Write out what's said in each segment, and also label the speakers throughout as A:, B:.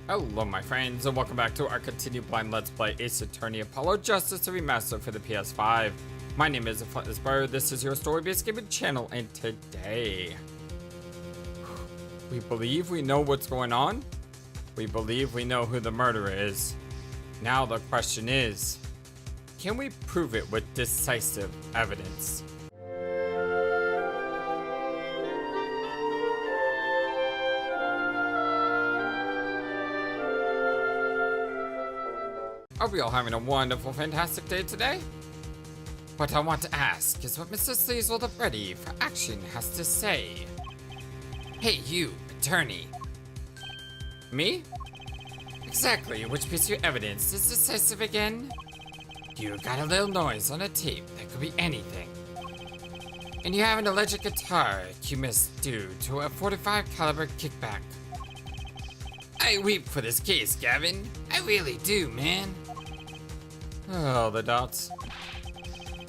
A: Hello my friends and welcome back to our continued blind let's play Ace Attorney Apollo Justice Remaster for the PS5. My name is FlightlessBird, this is your story-based gaming channel, and today we believe we know what's going on. We believe we know who the murderer is. Now the question is, can we prove it with decisive evidence? Are we all having a wonderful, fantastic day today? What I want to ask is what Mr. Sleazel the Ready for Action has to say. Hey you, attorney. Me? Exactly, which piece of your evidence is decisive again? You got a little noise on a tape that could be anything. And you have an alleged guitar you missed due to a .45 caliber kickback. I weep for this case, Gavin. I really do, man. Oh, the dots.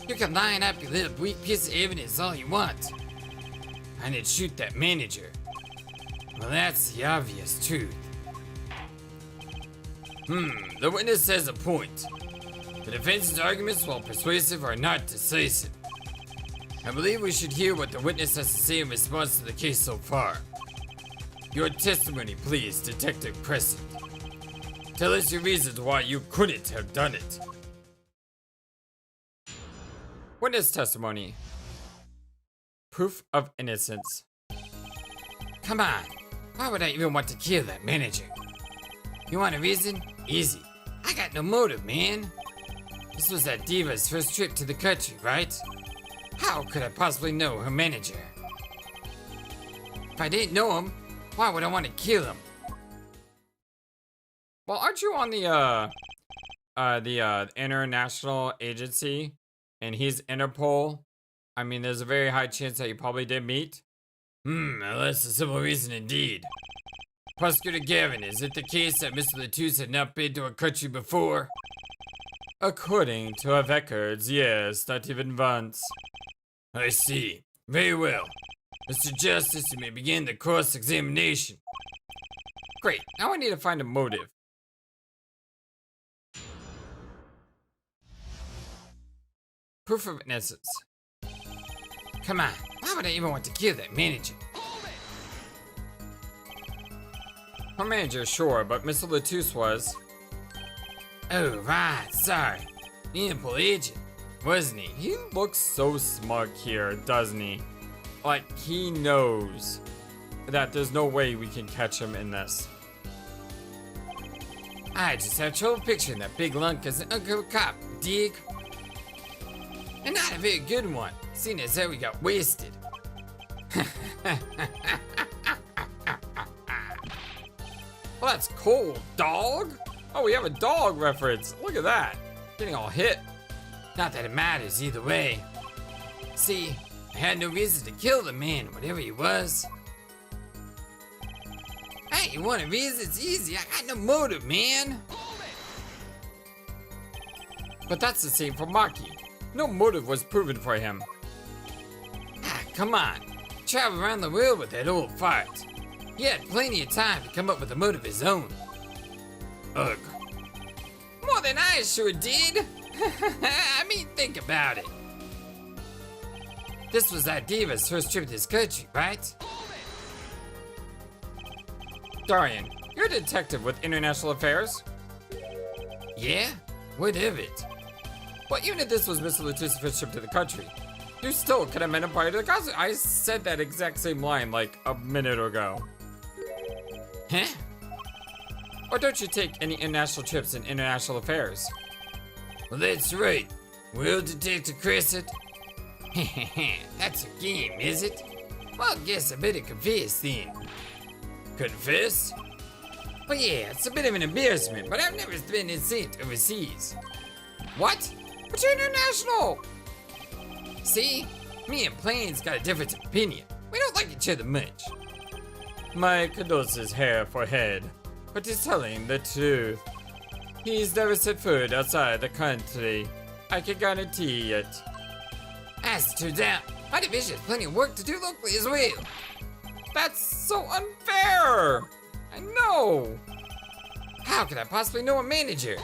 A: You can line up your little weak piece of evidence all you want. And then shoot that manager. Well, that's the obvious truth. The witness has a point. The defense's arguments, while persuasive, are not decisive. I believe we should hear what the witness has to say in response to the case so far. Your testimony, please, Detective Crescent. Tell us your reasons why you couldn't have done it. Witness testimony. Proof of innocence. Come on, why would I even want to kill that manager? You want a reason? Easy. I got no motive, man. This was that diva's first trip to the country, right? How could I possibly know her manager? If I didn't know him, why would I want to kill him? Well, aren't you on the international agency? And he's Interpol? I mean, there's a very high chance that you probably did meet. Well, that's a simple reason indeed. Prosecutor Gavin, is it the case that Mr. Latus had not been to our country before? According to our records, yes, not even once. I see. Very well. Mr. Justice, you may begin the cross-examination. Great, now I need to find a motive. Proof of innocence. Come on, why would I even want to kill that manager? Her manager, sure, but Mr. Latus was. Oh, right, sorry. Interpol agent, wasn't he? He looks so smug here, doesn't he? Like, he knows that there's no way we can catch him in this. I just have trouble picturing that big lunk as an uncle cop, dig? And not a very good one, seeing as how we got wasted. Well, that's cool, dog. Oh, we have a dog reference. Look at that. Getting all hit. Not that it matters either way. See, I had no reason to kill the man, whatever he was. Hey, you want a reason? It's easy. I got no motive, man. But that's the same for Maki. No motive was proven for him. Ah, come on. Travel around the world with that old fart. He had plenty of time to come up with a motive of his own. Ugh. More than I sure did. I mean, think about it. This was that diva's first trip to this country, right? Darian, you're a detective with international affairs? Yeah? What of it? Well, even if this was Mr. Latus' first trip to the country, you still could have met him prior to the concert. I said that exact same line like a minute ago. Huh? Or don't you take any international trips in international affairs? Well, that's right. Well, Detective Crescent. That's a game, is it? Well, I guess I better confess then. Confess? Well, yeah, it's a bit of an embarrassment, but I've never been sent overseas. What? But you're international! See? Me and Plains got a difference of opinion. We don't like each other much. My condolences here for head, but he's telling the truth. He's never set foot outside the country. I can guarantee it. As it turns out, my division has plenty of work to do locally as well. That's so unfair! I know! How could I possibly know a manager?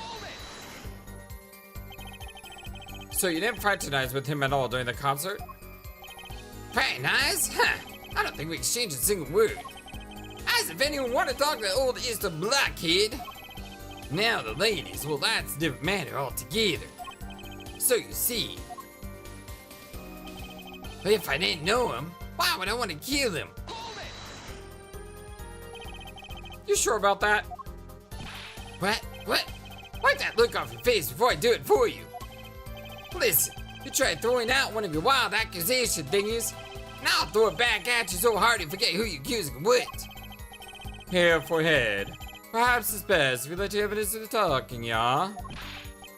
A: So you didn't fraternize with him at all during the concert? Fraternize? Huh. I don't think we exchanged a single word. As if anyone wanted to talk to old Easter blockhead. Now the ladies, well, that's a different matter altogether. So you see, if I didn't know him, why would I want to kill him? You sure about that? What? Wipe that look off your face before I do it for you. Listen, you try throwing out one of your wild accusation thingies, and I'll throw it back at you so hard you forget who you're accusing of what. Head for head. Perhaps it's best if you let your evidence do the talking, y'all. Ha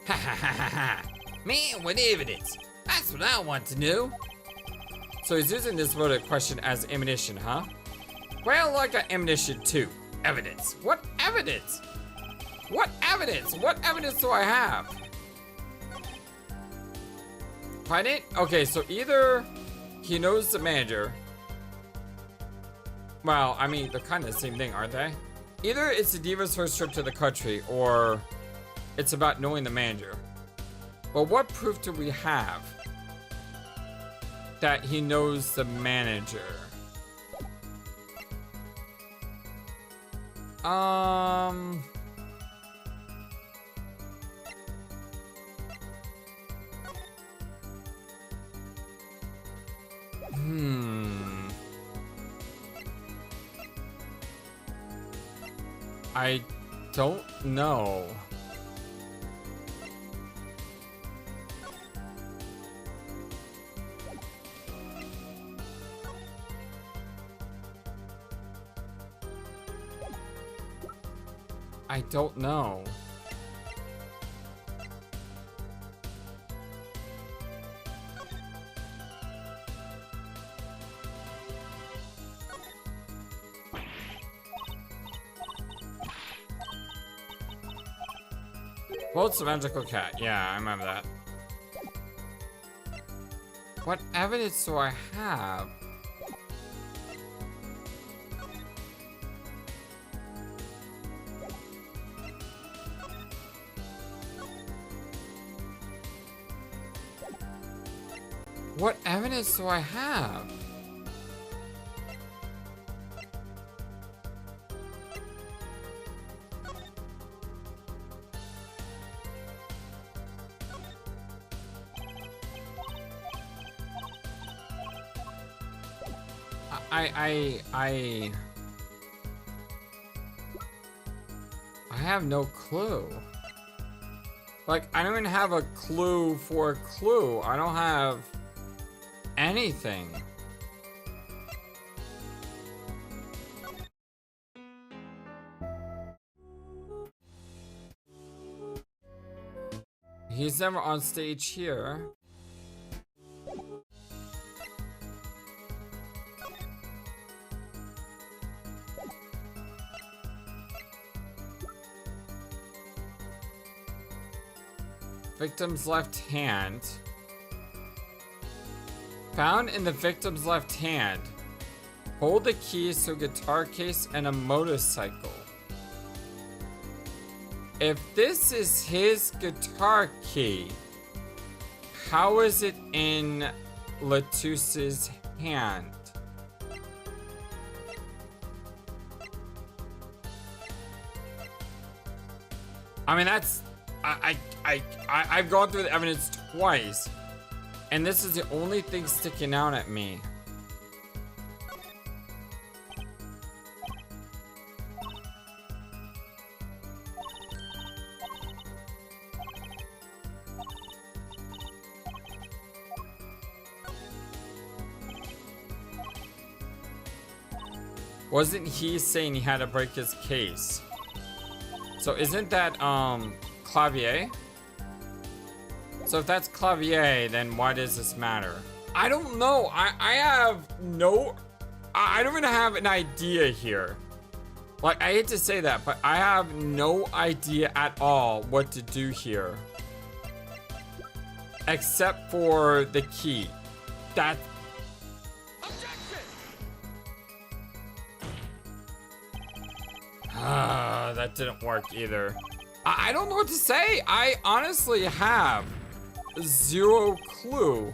A: ha ha ha ha. Man, what evidence? That's what I want to know. So he's using this voted question as ammunition, huh? Well, like an ammunition too. Evidence. What evidence? What evidence? What evidence do I have? Find it? Okay, so either he knows the manager. Well, I mean, they're kind of the same thing, aren't they? Either it's the diva's first trip to the country, or it's about knowing the manager. But what proof do we have that he knows the manager? I don't know. I don't know. Well, it's a magical cat. Yeah, I remember that. What evidence do I have? What evidence do I have? I have no clue. Like, I don't even have a clue for a clue. I don't have anything. He's never on stage here. Victim's left hand. Found in the victim's left hand. Hold the keys to a guitar case and a motorcycle. If this is his guitar key, how is it in Latus's hand? I mean, that's... I've gone through the evidence twice, and this is the only thing sticking out at me. Wasn't he saying he had to break his case? So isn't that, Clavier? So if that's Clavier, then why does this matter? I don't know. I have no... I don't even have an idea here. Like, I hate to say that, but I have no idea at all what to do here. Except for the key. That... Objection! That didn't work either. I don't know what to say. I honestly have zero clue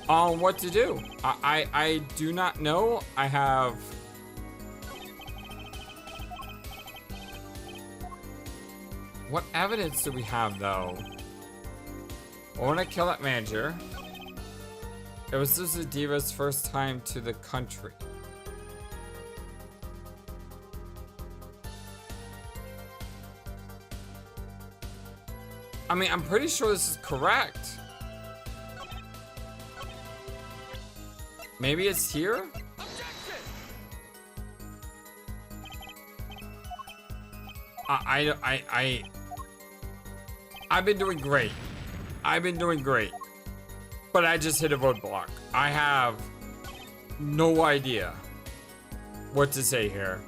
A: on what to do. I do not know. I have... What evidence do we have, though? I want to kill that manager. It was just a diva's first time to the country. I mean, I'm pretty sure this is correct. Maybe it's here? I've been doing great. I've been doing great. But I just hit a roadblock. I have no idea what to say here.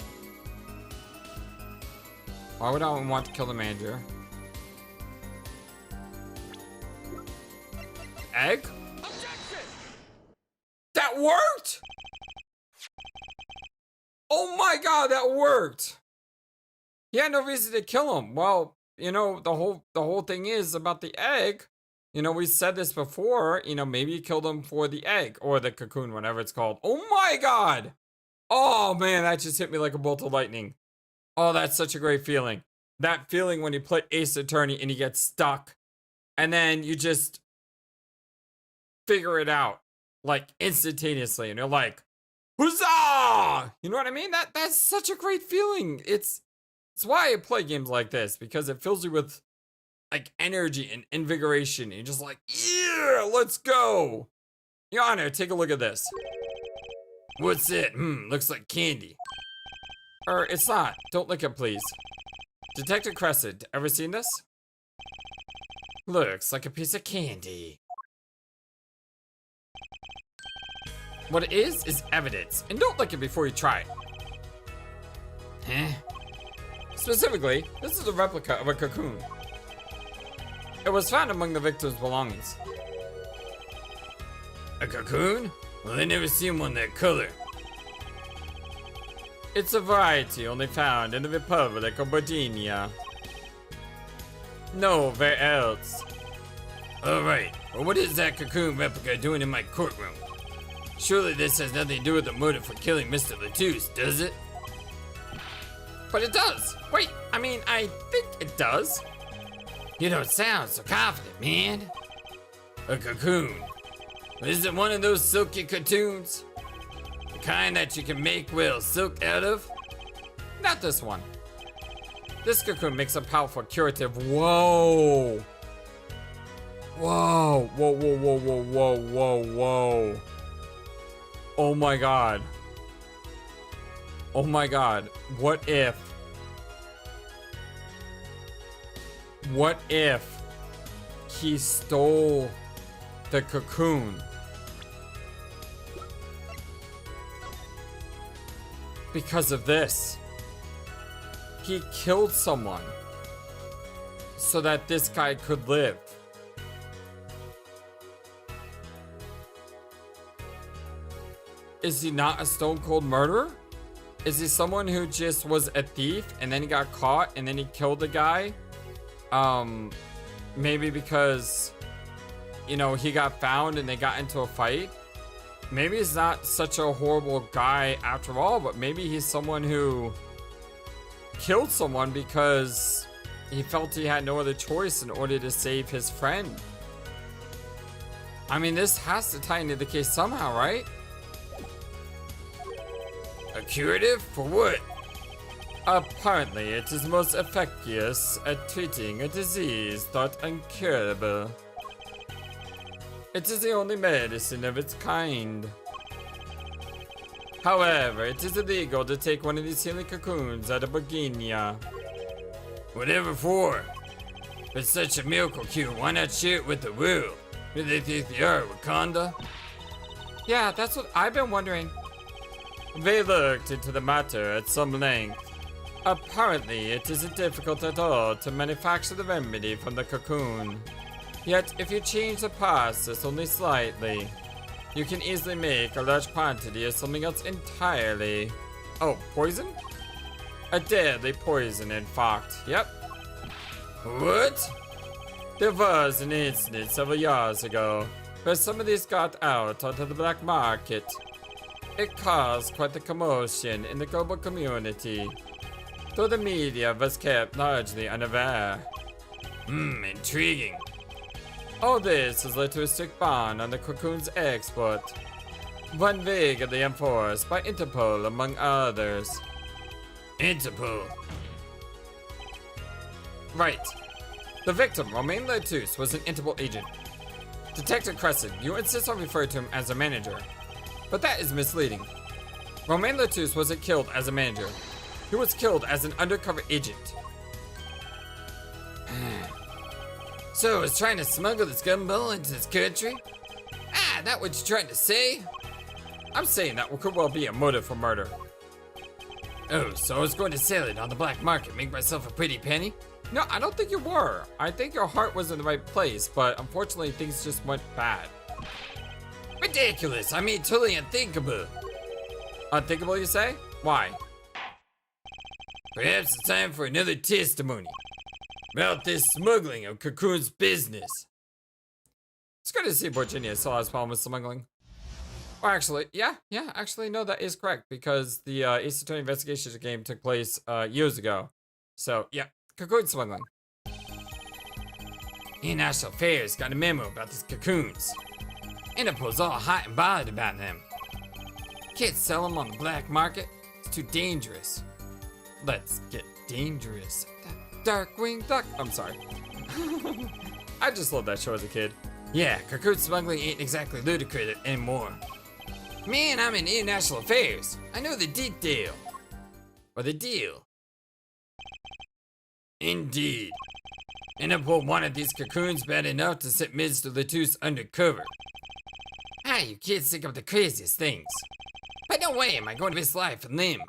A: Why would I want to kill the manager? Egg? That worked! Oh my god, that worked! He had no reason to kill him. Well, you know, the whole thing is about the egg. You know, we said this before, you know, maybe you killed him for the egg or the cocoon, whatever it's called. Oh my god! Oh man, that just hit me like a bolt of lightning. Oh, that's such a great feeling. That feeling when you play Ace Attorney and you get stuck and then you just figure it out like instantaneously and you're like, huzzah! You know what I mean? That's such a great feeling. It's why I play games like this, because it fills you with like energy and invigoration. And you're just like, yeah, let's go. Your Honor, take a look at this. What's it? Looks like candy. It's not. Don't lick it, please. Detective Crescent, ever seen this? Looks like a piece of candy. What it is evidence, and don't lick it before you try it. Huh? Specifically, this is a replica of a cocoon. It was found among the victim's belongings. A cocoon? Well, I never seen one that color. It's a variety only found in the Republic of Sardinia. Nowhere else. Alright, well what is that cocoon replica doing in my courtroom? Surely this has nothing to do with the motive for killing Mr. Latouche, does it? But it does! Wait, I mean, I think it does. You don't sound so confident, man. A cocoon. Is it one of those silky cocoons? The kind that you can make, well, silk out of? Not this one. This cocoon makes a powerful curative. Whoa! Whoa, whoa, whoa, whoa, whoa, whoa, whoa, whoa. Oh my god. Oh my god. What if he stole the cocoon? Because of this. He killed someone so that this guy could live. Is he not a stone cold murderer? Is he someone who just was a thief and then he got caught and then he killed the guy? Maybe because, you know, he got found and they got into a fight. Maybe he's not such a horrible guy after all, but maybe he's someone who killed someone because he felt he had no other choice in order to save his friend. I mean, this has to tie into the case somehow, right? A curative? For what? Apparently, it is most effective at treating a disease thought incurable. It is the only medicine of its kind. However, it is illegal to take one of these healing cocoons out of Bohemia. Whatever for. If it's such a miracle cure, why not share it with the world? Do they think they are, Wakanda? Yeah, that's what I've been wondering. They looked into the matter at some length. Apparently, it isn't difficult at all to manufacture the remedy from the cocoon. Yet, if you change the process only slightly, you can easily make a large quantity of something else entirely. Oh, poison? A deadly poison, in fact. Yep. What? There was an incident several years ago where some of these got out onto the black market. It caused quite the commotion in the global community, though the media was kept largely unaware. Intriguing. All this has led to a strict ban on the cocoon's export, one vaguely enforced by Interpol among others. Interpol. Right. The victim, Romain Letus, was an Interpol agent. Detective Crescent, you insist on referring to him as a manager, but that is misleading. Romain Letus wasn't killed as a manager. He was killed as an undercover agent. So, is trying to smuggle this gumball into this country? That what you're trying to say? I'm saying that could well be a motive for murder. Oh, so I was going to sell it on the black market, make myself a pretty penny? No, I don't think you were. I think your heart was in the right place, but unfortunately things just went bad. Ridiculous, I mean totally unthinkable. Unthinkable, you say? Why? Perhaps it's time for another testimony about this smuggling of Cocoon's business. It's good to see Virginia still has problem with smuggling. Or actually, actually, no, that is correct, because the Ace Attorney investigation game took place years ago. So, yeah, Cocoon smuggling. International Affairs got a memo about these cocoons. Interpol's all hot and bothered about them. Can't sell them on the black market. It's too dangerous. Let's get dangerous. Darkwing Duck. I'm sorry. I just loved that show as a kid. Yeah, Cocoon smuggling ain't exactly ludicrous anymore. Man, I'm in international affairs. I know the detail. Or the deal. Indeed. Interpol wanted these cocoons bad enough to set Mr. Letus undercover. You kids think of the craziest things. But no way am I going to risk life and limb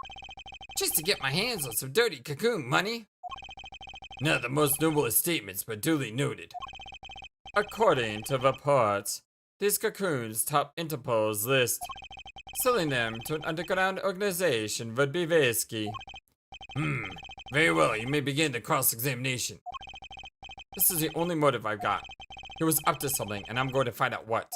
A: just to get my hands on some dirty cocoon money. Not the most noblest statements, but duly noted. According to reports, these cocoons top Interpol's list. Selling them to an underground organization would be risky. Very well, you may begin the cross-examination. This is the only motive I've got. He was up to something, and I'm going to find out what.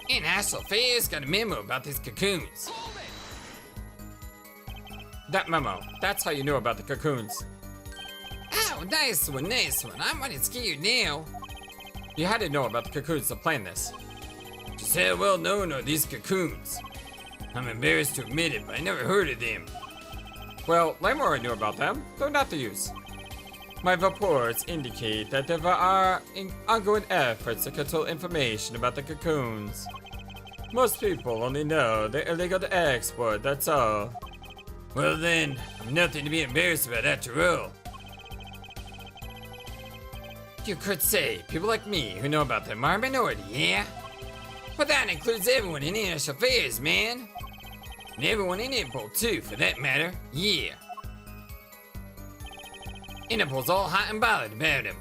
A: International Affairs got a memo about these cocoons. That memo, that's how you knew about the cocoons. Oh, nice one, nice one. I'm running scared now. You had to know about the cocoons to plan this. Just how well known are these cocoons? I'm embarrassed to admit it, but I never heard of them. Well, Lamora knew about them, though not the use. My reports indicate that there are ongoing efforts to control information about the cocoons. Most people only know they're illegal to export, that's all. Well then, I'm nothing to be embarrassed about after all. You could say people like me who know about them are a minority, yeah? But that includes everyone in international affairs, man. And everyone in Interpol too, for that matter, yeah. Interpol's all hot and bothered about him.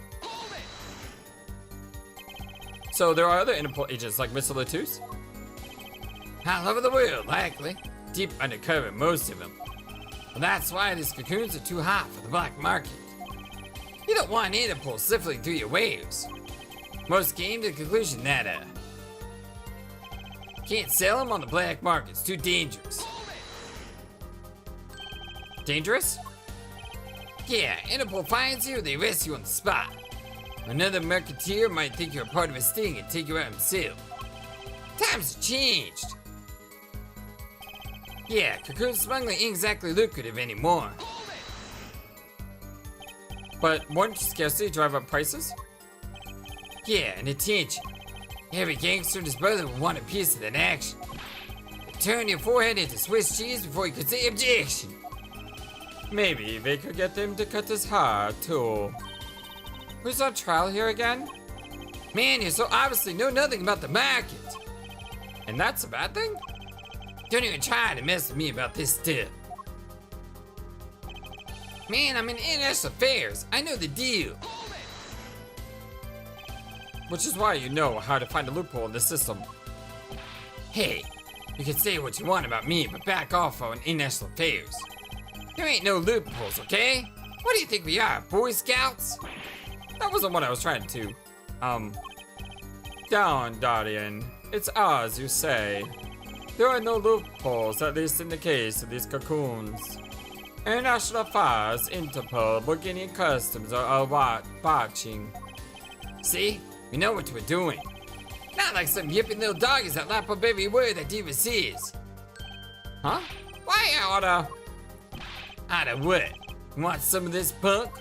A: So there are other Interpol agents like Mr. Letus? All over the world, likely. Deep undercover, most of them. Well, that's why these cocoons are too hot for the black market. You don't want Interpol sifting through your wares. Most came to the conclusion that, can't sell them on the black market, it's too dangerous. Dangerous? Yeah, Interpol finds you, they arrest you on the spot. Another marketeer might think you're a part of a sting and take you out himself. Times have changed. Yeah, cocoon smuggling ain't exactly lucrative anymore. But won't scarcity drive up prices? Yeah, and attention. Every gangster and his brother will want a piece of that action. Turn your forehead into Swiss cheese before you could say objection. Maybe they could get them to cut his hair too. Who's on trial here again? Man, you so obviously know nothing about the market. And that's a bad thing? Don't even try to mess with me about this stuff. Man, I'm in international affairs. I know the deal. Which is why you know how to find a loophole in the system. Hey, you can say what you want about me, but back off on international affairs. There ain't no loopholes, okay? What do you think we are, Boy Scouts? That wasn't what I was trying to, down, Guardian. It's as you say. There are no loopholes, at least in the case of these cocoons. International Affairs, Interpol, Bulgarian Customs are watching. See? We know what we're doing. Not like some yipping little doggies that lap up every word that Diva says. Huh? Why oughta? Oughta what? Want some of this punk?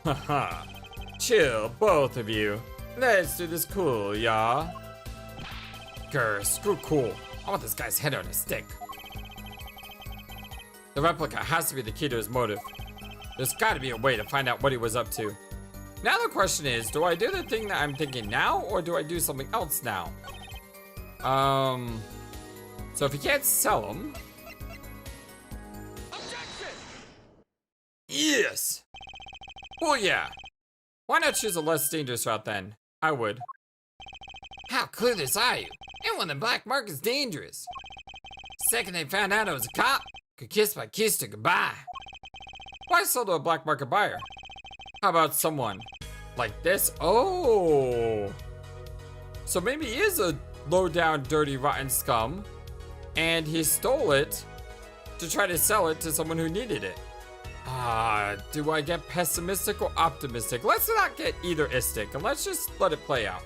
A: Haha. Chill, both of you. Let's do this cool, y'all. Grr, screw cool. I want this guy's head on a stick. The replica has to be the key to his motive. There's gotta be a way to find out what he was up to. Now the question is, do I do the thing that I'm thinking now, or do I do something else now? So if you can't sell them... Objection! Yes! Well, yeah. Why not choose a less dangerous route then? I would. How clueless are you? Anyone in the black market's dangerous. Second they found out I was a cop, could kiss my Keisuke goodbye. Why sell to a black market buyer? How about someone like this? Oh! So maybe he is a low-down, dirty, rotten scum, and he stole it to try to sell it to someone who needed it. Do I get pessimistic or optimistic? Let's not get either-istic, and let's just let it play out.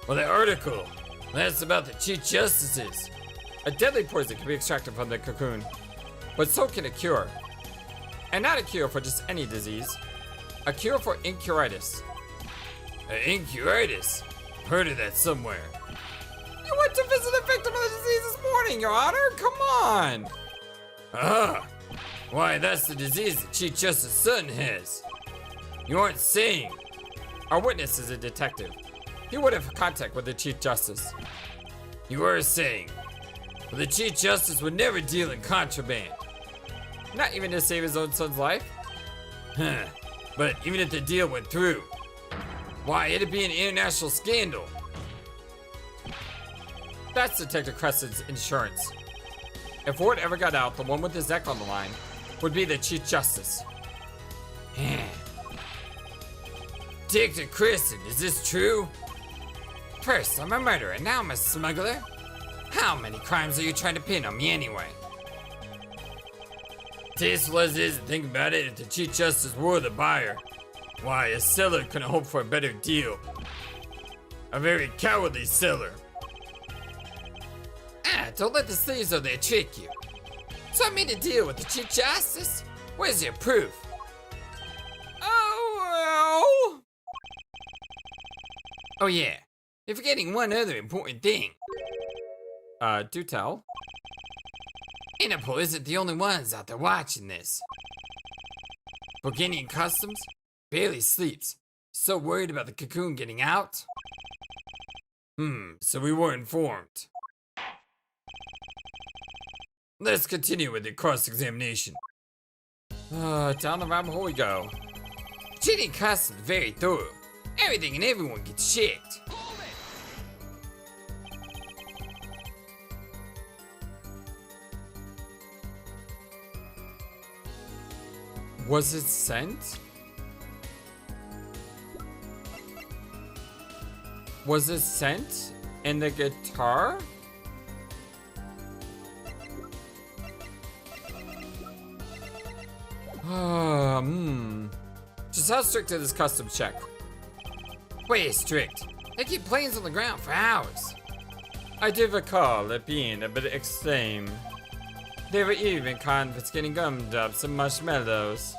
A: Well, the article, that's about the Chief Justices. A deadly poison can be extracted from the cocoon, but so can a cure. And not a cure for just any disease. A cure for incuritis. Incuritis? Heard of that somewhere. You went to visit a victim of the disease this morning, Your Honor. Come on. Why, that's the disease the Chief Justice's son has. You aren't saying. Our witness is a detective. He would have contact with the Chief Justice. You are saying. Well, the Chief Justice would never deal in contraband. Not even to save his own son's life? Huh. But even if the deal went through, why, it'd be an international scandal. That's Detective Crescent's insurance. If word ever got out, the one with his neck on the line would be the Chief Justice. Detective Crescent, is this true? First, I'm a murderer, and now I'm a smuggler? How many crimes are you trying to pin on me anyway? Tasteful as it is to think about it, if the Chief Justice were the buyer, why, a seller couldn't hope for a better deal. A very cowardly seller. Don't let the thieves out there trick you. So I made a deal with the Chief Justice? Where's your proof? Oh, well. Oh yeah, you're forgetting one other important thing. Do tell. Interpol isn't the only ones out there watching this. Bulgarian Customs barely sleeps. So worried about the cocoon getting out? So we were informed. Let's continue with the cross-examination. Down the rabbit hole we go. Bulgarian Customs is very thorough. Everything and everyone gets checked. Was it sent? Was it sent in the guitar? Just how strict is this customs check? Way strict. They keep planes on the ground for hours. I do recall it being a bit extreme. They were even confiscating gumdrops and marshmallows.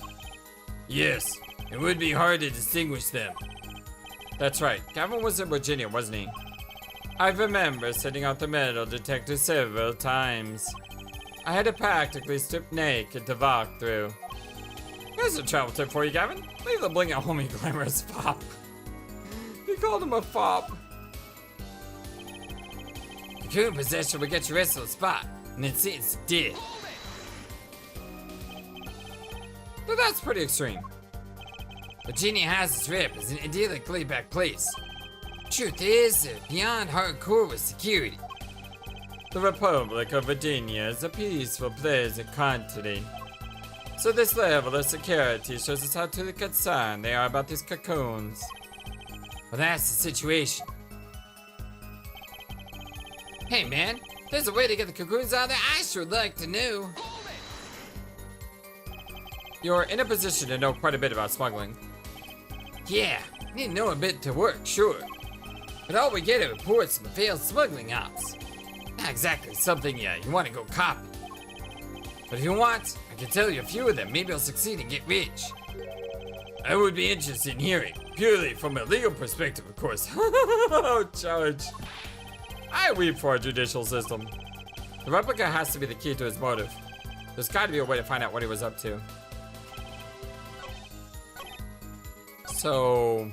A: Yes, it would be hard to distinguish them. That's right, Gavin was in Virginia, wasn't he? I remember setting out the metal detector several times. I had to practically strip naked to walk through. Here's a travel tip for you, Gavin. Leave the bling at home, you glamorous fop. He called him a fop. Cocoon possession will get you arrested on the spot, and then sentenced to death. But that's pretty extreme. Virginia has its rep as an idyllic laid-back place. Truth is, they're beyond hardcore with security. The Republic of Virginia is a peaceful, pleasant country. So this level of security shows us how truly concerned they are about these cocoons. Well, that's the situation. Hey man, there's a way to get the cocoons out there. I sure like to know. You're in a position to know quite a bit about smuggling. Yeah, need to know a bit to work, sure. But all we get are reports from the failed smuggling ops. Not exactly something you want to go copy. But if you want, I can tell you a few of them. Maybe I'll succeed and get rich. I would be interested in hearing, purely from a legal perspective, of course. Oh, Judge. I weep for our judicial system. The replica has to be the key to his motive. There's got to be a way to find out what he was up to. So,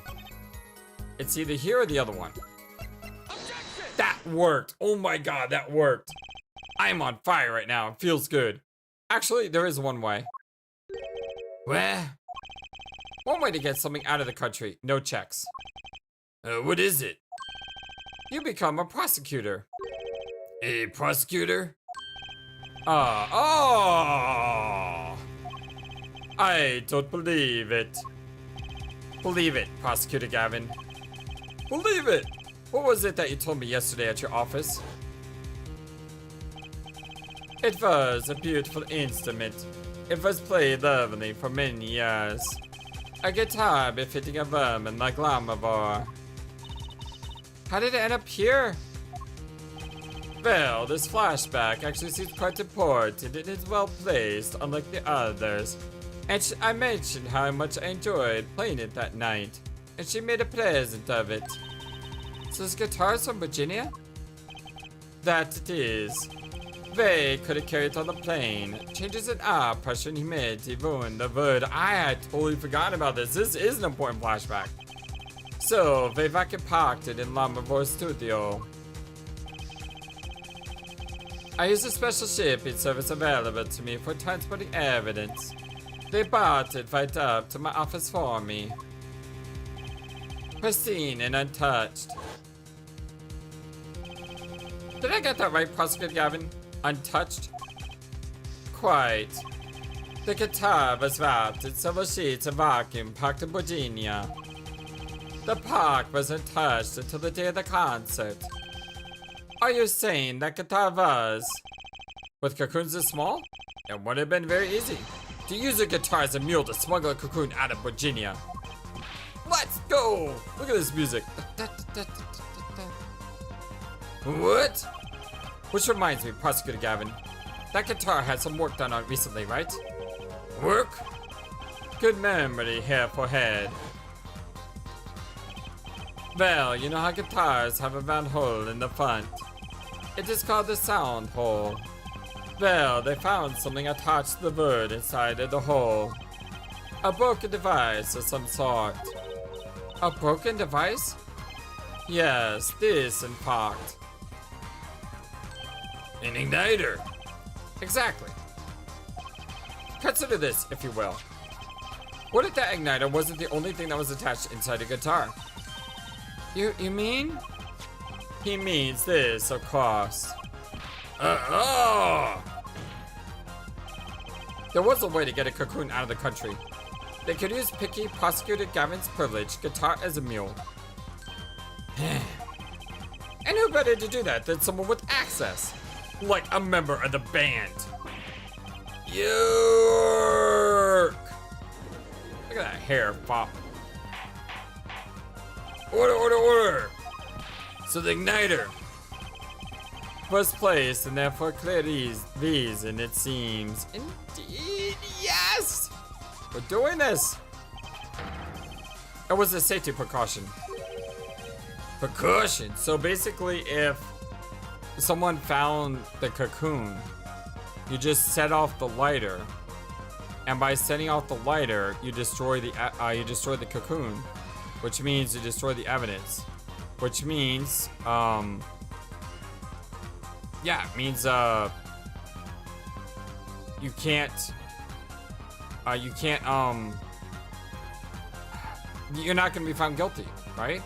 A: it's either here or the other one. Objection! That worked. Oh my god, that worked. I'm on fire right now. It feels good. Actually, there is one way. Well, one way to get something out of the country. No checks. What is it? You become a prosecutor. A prosecutor? Oh! I don't believe it. Believe it, Prosecutor Gavin. Believe it! What was it that you told me yesterday at your office? It was a beautiful instrument. It was played lovely for many years. A guitar befitting a vermin like Lamavor. How did it end up here? Well, this flashback actually seems quite important. It is well placed, unlike the others. And I mentioned how much I enjoyed playing it that night. And she made a present of it. So this guitar is from Virginia? That it is. They could have carried it on the plane. Changes in air pressure and humidity ruined the word. I had totally forgotten about this. This is an important flashback. So, they vacuum packed it in Lamavor's studio. I used a special shipping service available to me for transporting evidence. They brought it right up to my office for me. Pristine and untouched. Did I get that right, Prosecutor Gavin? Untouched? Quite. The guitar was wrapped in several sheets of vacuum packed in Virginia. The park wasn't touched until the day of the concert. Are you saying that guitar was? With cocoons this small? It would have been very easy to use a guitar as a mule to smuggle a cocoon out of Virginia. Let's go! Look at this music. What? Which reminds me, Prosecutor Gavin, that guitar had some work done on it recently, right? Work? Good memory, hair for head. Well, you know how guitars have a round hole in the front. It is called the sound hole. Well, they found something attached to the bird inside of the hole. A broken device of some sort. A broken device? Yes, this in fact. An igniter. Exactly. Consider this, if you will. What if that igniter wasn't the only thing that was attached inside a guitar? You mean? He means this, of course. There was a way to get a cocoon out of the country. They could use picky Prosecutor Gavin's privilege, guitar as a mule. And who better to do that than someone with access? Like a member of the band. Yerk! Look at that hair pop. Order, order, order! So the igniter was placed and therefore clear reason, it seems. Indeed, yes! We're doing this! It was a safety precaution. Precaution? So basically if someone found the cocoon, you just set off the lighter. And by setting off the lighter, you destroy the cocoon. Which means you destroy the evidence. Which means, yeah, it means, you can't, you're not gonna be found guilty, right?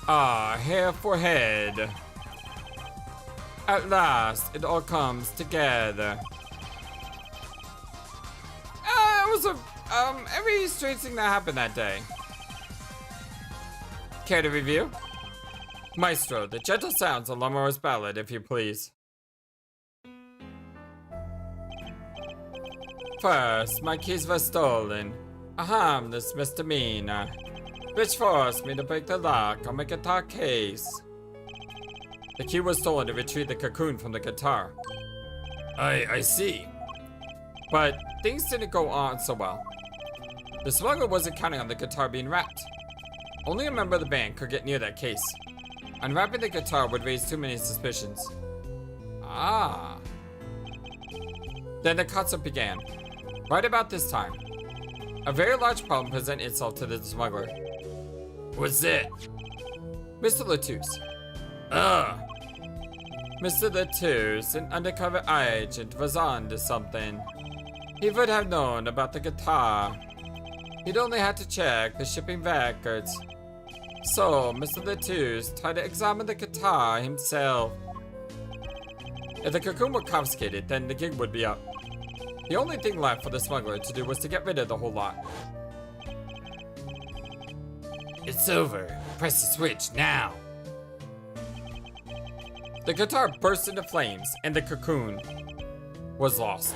A: Hair for head. At last, it all comes together. It was a very strange thing that happened that day. Care to review? Maestro, the gentle sounds of Lamora's ballad, if you please. First, my keys were stolen. A harmless misdemeanor, which forced me to break the lock on my guitar case. The key was stolen to retrieve the cocoon from the guitar. I see. But things didn't go on so well. The smuggler wasn't counting on the guitar being wrapped. Only a member of the band could get near that case. Unwrapping the guitar would raise too many suspicions. Ah. Then the concert began. Right about this time, a very large problem presented itself to the smuggler. What's that? Mr. Latouche. Mr. Latouche, an undercover agent, was on to something. He would have known about the guitar. He'd only had to check the shipping records. So, Mr. Latouche tried to examine the guitar himself. If the cocoon were confiscated, then the gig would be up. The only thing left for the smuggler to do was to get rid of the whole lot. It's over. Press the switch now. The guitar burst into flames and the cocoon was lost.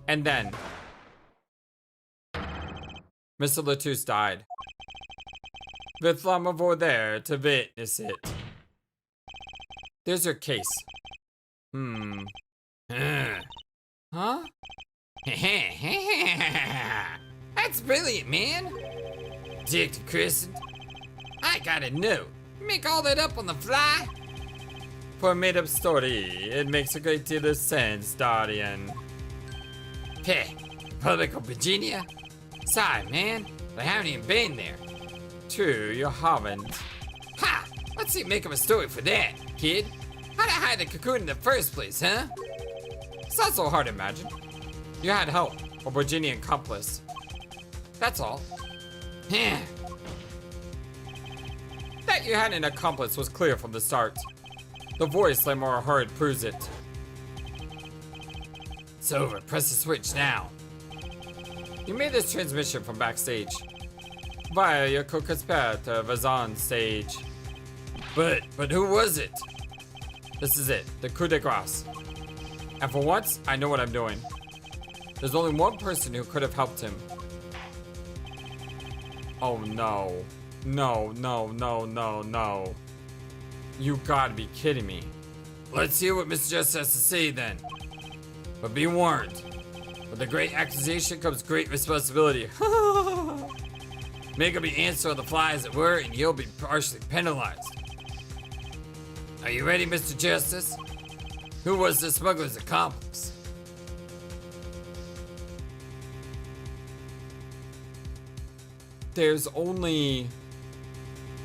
A: And then Mr. Latouche died, with Lamavour there to witness it. There's your case. Huh? That's brilliant, man. Detective Crescent, I gotta know. You make all that up on the fly? For a made-up story, it makes a great deal of sense, Guardian. Hey, Republic of Virginia? Sorry, man, but I haven't even been there. True, you haven't. Ha! Let's see, make up a story for that, kid. How'd I hide the cocoon in the first place, huh? It's not so hard to imagine. You had help, a Virginian accomplice. That's all. That you had an accomplice was clear from the start. The voice Lamora heard proves it. It's over. Press the switch now. You made this transmission from backstage. Via your co-conspirator was on stage. But who was it? This is it, the coup de grace. And for once, I know what I'm doing. There's only one person who could have helped him. Oh no. No. You gotta be kidding me. Let's hear what Mr. Justice has to say then. But be warned, with a great accusation comes great responsibility. Make up your answer on the fly as it were, and you'll be partially penalized. Are you ready, Mr. Justice? Who was the smuggler's accomplice? There's only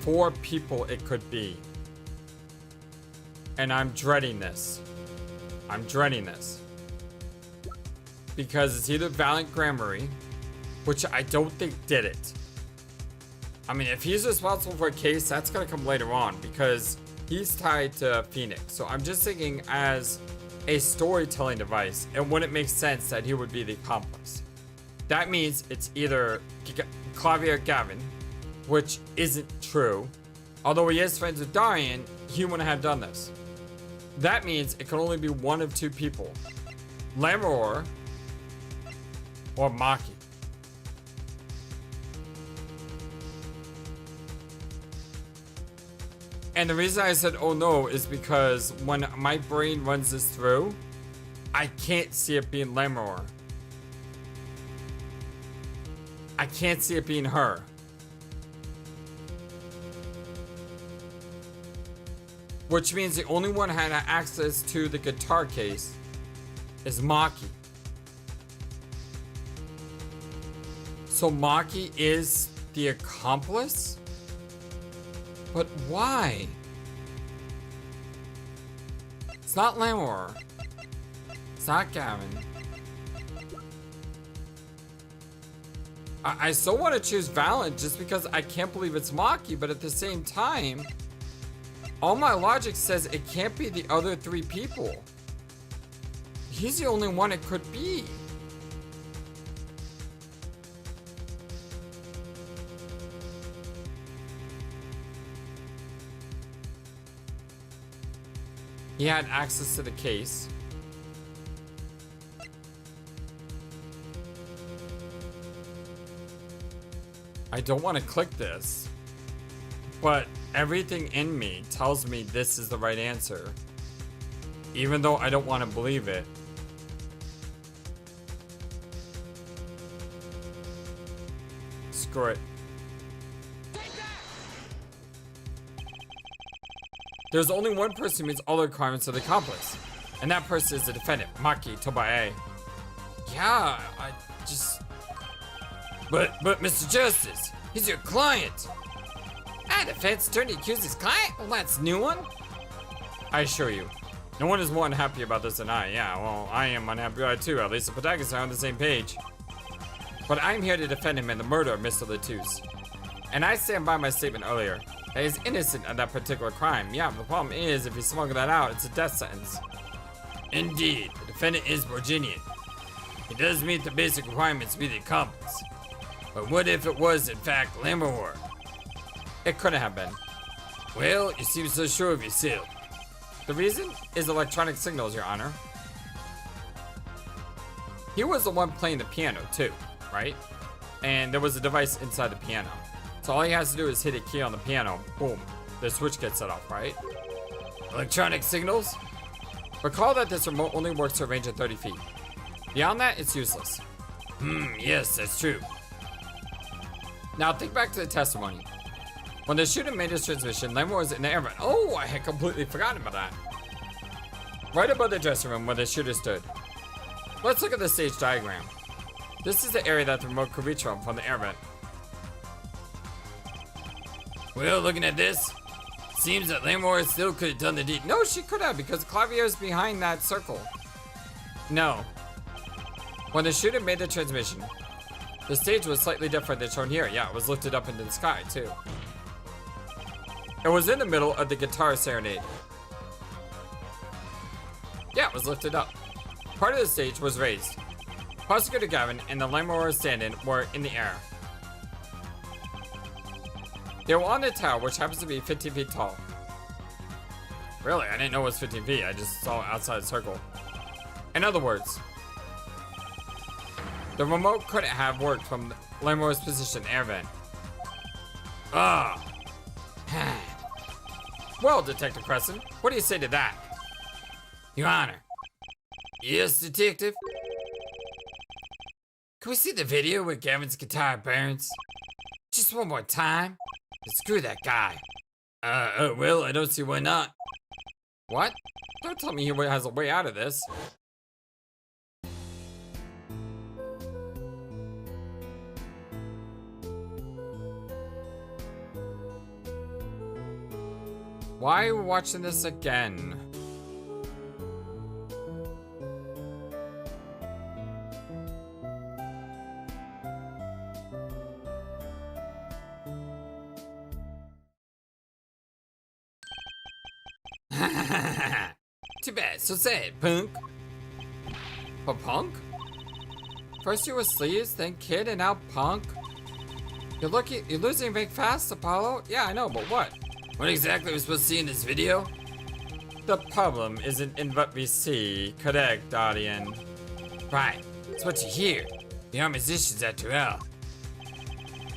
A: 4 people it could be. And I'm dreading this. Because it's either Valiant Gramarye, which I don't think did it. I mean, if he's responsible for a case, that's gonna come later on because he's tied to Phoenix. So I'm just thinking as a storytelling device, it wouldn't make sense that he would be the accomplice. That means it's either Clavier Gavin, which isn't true. Although he is friends with Darian, he wouldn't have done this. That means it can only be one of 2 people. Lamoror or Maki. And the reason I said oh no is because when my brain runs this through, I can't see it being Lamoror. I can't see it being her. Which means the only one who had access to the guitar case is Maki. So Maki is the accomplice? But why? It's not Lamor. It's not Gavin. I still want to choose Valiant just because I can't believe it's Maki, but at the same time, All my logic says it can't be the other three people. He's the only one it could be. He had access to the case. I don't want to click this, but everything in me tells me this is the right answer, even though I don't want to believe it. Screw it. There's only one person who meets all the requirements of the accomplice, and that person is the defendant, Maki Tobae. Yeah, I just... But Mr. Justice, he's your client. A defense attorney accused his client? Well, that's a new one. I assure you, no one is more unhappy about this than I. Yeah, well, I am unhappy about it too. At least the protagonists are on the same page. But I'm here to defend him in the murder of Mr. Latouche. And I stand by my statement earlier that he's innocent of that particular crime. Yeah, but the problem is, if you smuggle that out, it's a death sentence. Indeed, the defendant is Virginian. He does meet the basic requirements to be the accomplice. But what if it was, in fact, Lammermoor? It couldn't have been. Well, you seem so sure of yourself. The reason is electronic signals, Your Honor. He was the one playing the piano, too, right? And there was a device inside the piano. So all he has to do is hit a key on the piano. Boom. The switch gets set off, right? Electronic signals? Recall that this remote only works to a range of 30 feet. Beyond that, it's useless. Yes, that's true. Now think back to the testimony. When the shooter made his transmission, Lammermoor was in the air vent. Oh, I had completely forgotten about that. Right above the dressing room where the shooter stood. Let's look at the stage diagram. This is the area that the remote could reach from the air vent. Well, looking at this, seems that Lammermoor still could have done the deed. No, she could have, because Clavier is behind that circle. No. When the shooter made the transmission, the stage was slightly different than shown here. Yeah, it was lifted up into the sky, too. It was in the middle of the guitar serenade. Yeah, it was lifted up. Part of the stage was raised. Prosecutor Gavin and the Lammermoor stand-in were in the air. They were on the tower, which happens to be 15 feet tall. Really? I didn't know it was 15 feet. I just saw it outside the circle. In other words, the remote couldn't have worked from Lammermoor's position air vent. Ah. Well, Detective Crescent, what do you say to that? Your Honor. Yes, Detective? Can we see the video where Gavin's guitar burns? Just one more time? Screw that guy. Well, I don't see why not. What? Don't tell me he has a way out of this. Why are we watching this again? Too bad, so sad, punk. But punk? First you were sleeves, then kid, and now punk? You're losing big fast, Apollo? Yeah, I know, but what? What exactly are we supposed to see in this video? The problem isn't in what we see, correct, Guardian? Right, it's what you hear. We are musicians after all.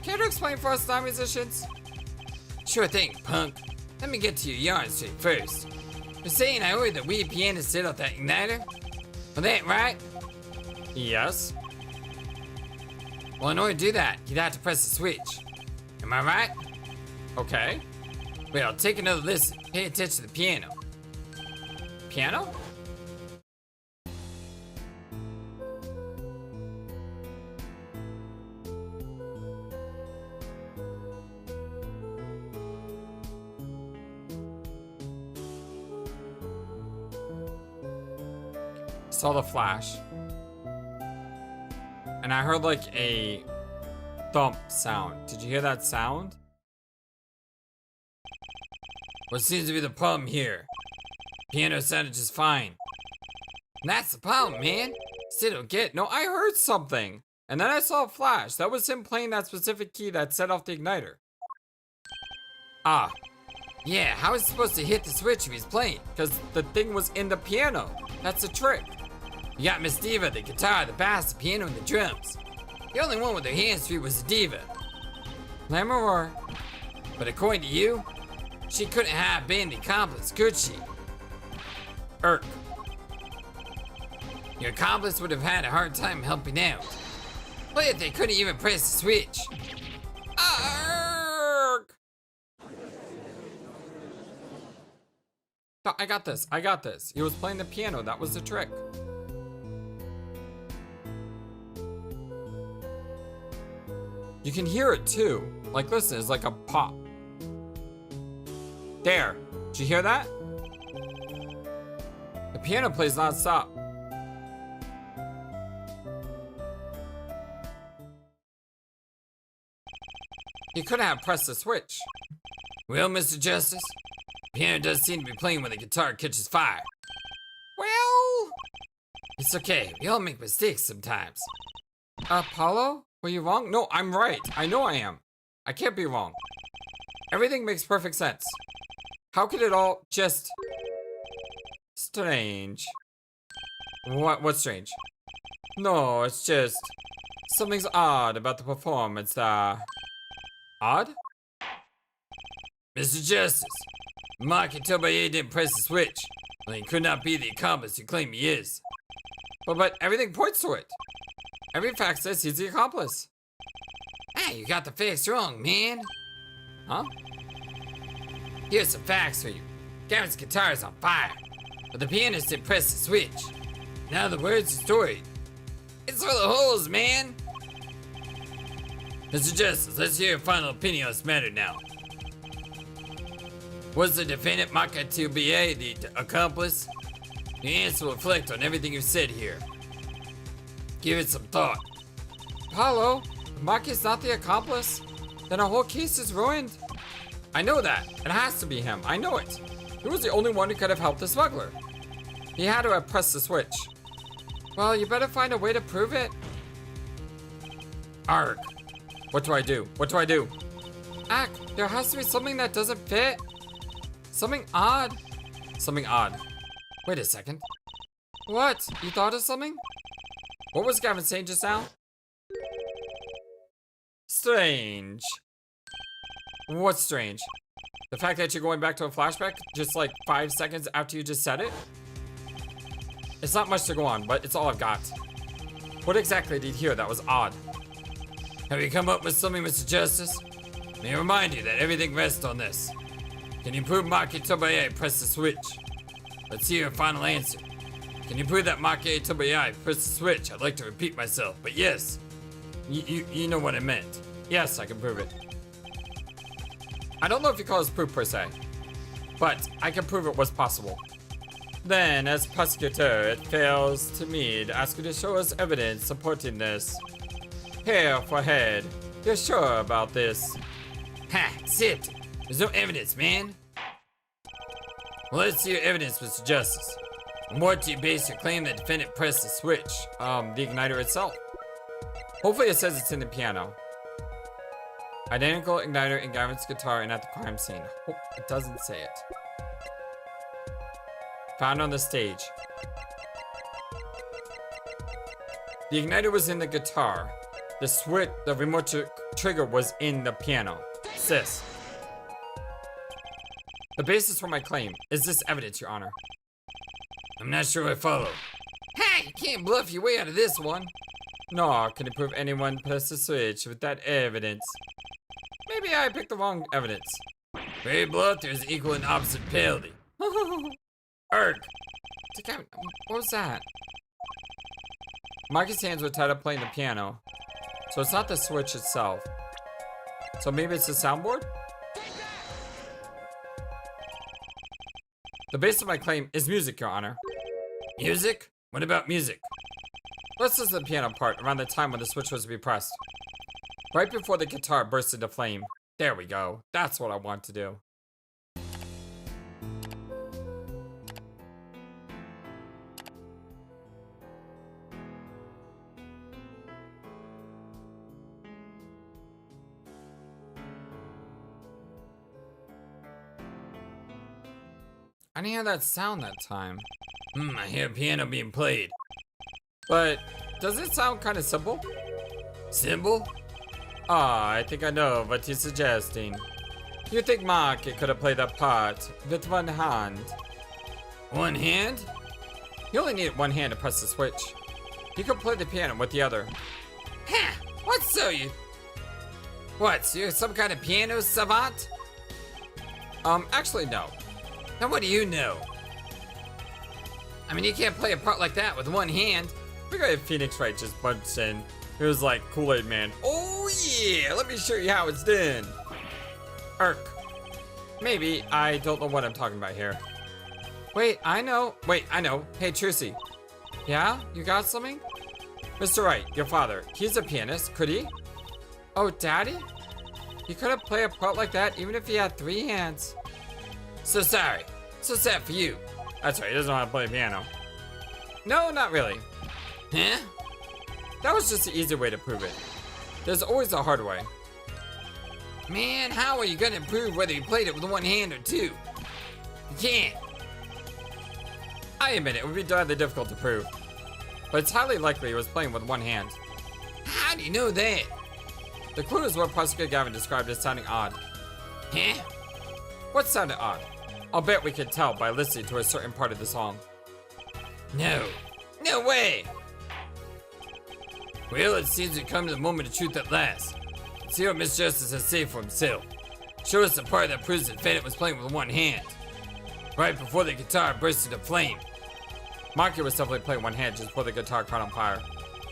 A: Care to explain for us non-musicians? Sure thing, punk. Let me get to your yarn straight first. You're saying I ordered the weird piano set off that igniter? Was that right? Yes. Well, in order to do that, you'd have to press the switch. Am I right? Okay. Well, take another listen. Pay attention to the piano. Piano? Saw the flash. And I heard like a thump sound. Did you hear that sound? What seems to be the problem here? Piano sounded just fine. And that's the problem, man. Still don't get it. No, I heard something. And then I saw a flash. That was him playing that specific key that set off the igniter. Ah. Yeah, how is he supposed to hit the switch if he's playing? Because the thing was in the piano. That's the trick. You got Miss Diva, the guitar, the bass, the piano, and the drums. The only one with her hands free was the Diva. Lammeror. But according to you, she couldn't have been the accomplice, could she? Irk. Your accomplice would have had a hard time helping out. But if they couldn't even press the switch. Irk! No, I got this. I got this. He was playing the piano. That was the trick. You can hear it too. Like, listen, it's like a pop. There. Did you hear that? The piano plays non-stop. He couldn't have pressed the switch. Well, Mr. Justice, the piano does seem to be playing when the guitar catches fire. Well, it's okay. We all make mistakes sometimes. Apollo? Were you wrong? No, I'm right. I know I am. I can't be wrong. Everything makes perfect sense. How could it all just... Strange. What's strange? No, it's just... Something's odd about the performance, Odd? Mr. Justice, Maki Tobaye didn't press the switch. Well, he could not be the accomplice you claim he is. But everything points to it. Every fact says he's the accomplice. Hey, you got the facts wrong, man. Huh? Here's some facts for you. Gavin's guitar is on fire, but the pianist didn't press the switch. Now the words are storied. It's full of holes, man. Mr. Justice, let's hear your final opinion on this matter now. Was the defendant Maki Tobaye the accomplice? Your answer will reflect on everything you've said here. Give it some thought. Apollo, if Maki's not the accomplice, then our whole case is ruined. I know that. It has to be him. I know it. He was the only one who could have helped the smuggler. He had to have pressed the switch. Well, you better find a way to prove it. Arg. What do I do? What do I do? Ack, there has to be something that doesn't fit. Something odd. Something odd. Wait a second. What? You thought of something? What was Gavin saying just now? Strange. What's strange? The fact that you're going back to a flashback just like 5 seconds after you just said it? It's not much to go on, but it's all I've got. What exactly did you hear that was odd? Have you come up with something, Mr. Justice? May I remind you that everything rests on this. Can you prove Maki Tobaye pressed the switch? Let's hear your final answer. Can you prove that Maki Tobaye pressed the switch? I'd like to repeat myself, but yes. You know what I meant. Yes, I can prove it. I don't know if you call this proof per se, but I can prove it was possible. Then, as prosecutor, it fails to me to ask you to show us evidence supporting this. Hair for head. You're sure about this? Ha, sit. There's no evidence, man. Well, let's see your evidence, Mr. Justice. On what do you base your claim that defendant pressed the switch? The igniter itself. Hopefully it says it's in the piano. Identical igniter in Gavin's guitar and at the crime scene. Hope it doesn't say it. Found on the stage. The igniter was in the guitar. The switch, the remote trigger was in the piano. Sis. The basis for my claim is this evidence, Your Honor. I'm not sure I follow. Hey, you can't bluff your way out of this one. No, can you prove anyone pressed the switch with that evidence? Maybe I picked the wrong evidence. Very bluff, there's equal and opposite penalty. Erg. What was that? Maki's hands were tied up playing the piano. So it's not the switch itself. So maybe it's the soundboard? The base of my claim is music, Your Honor. Music? What about music? Let's listen to the piano part around the time when the switch was to be pressed. Right before the guitar burst into flame. There we go. That's what I want to do. I didn't hear that sound that time.
B: I hear a piano being played.
A: But does it sound kind of simple?
B: Simple?
A: Ah, I think I know what you're suggesting. You think Maki could have played that part with one hand?
B: One hand?
A: You only need one hand to press the switch. You could play the piano with the other.
B: Ha! What so you? What, you're some kind of piano savant?
A: Actually no.
B: Then what do you know? I mean, you can't play a part like that with one hand.
A: We got Phoenix Wright just bunched in. He was like, Kool-Aid Man. Oh yeah, let me show you how it's done. Irk. Maybe, I don't know what I'm talking about here. Wait, I know. Hey, Trucy. Yeah? You got something? Mr. Wright, your father, he's a pianist, could he? Oh, Daddy? He couldn't play a part like that even if he had 3 hands.
B: So sorry. So sad for you.
A: That's right, he doesn't know how to play piano. No, not really.
B: Huh?
A: That was just the easy way to prove it. There's always a hard way.
B: Man, how are you gonna prove whether you played it with one hand or 2? You can't.
A: I admit it would be rather difficult to prove. But it's highly likely he was playing with one hand.
B: How do you know that?
A: The clue is what Prosecutor Gavin described as sounding odd.
B: Huh?
A: What sounded odd? I'll bet we could tell by listening to a certain part of the song.
B: No. No way! Well, it seems we've come to the moment of truth at last. Let's see what Miss Justice has to say for himself. Show us the part that proves the defendant was playing with one hand. Right before the guitar burst into flame.
A: Maki was definitely playing one hand just before the guitar caught on fire.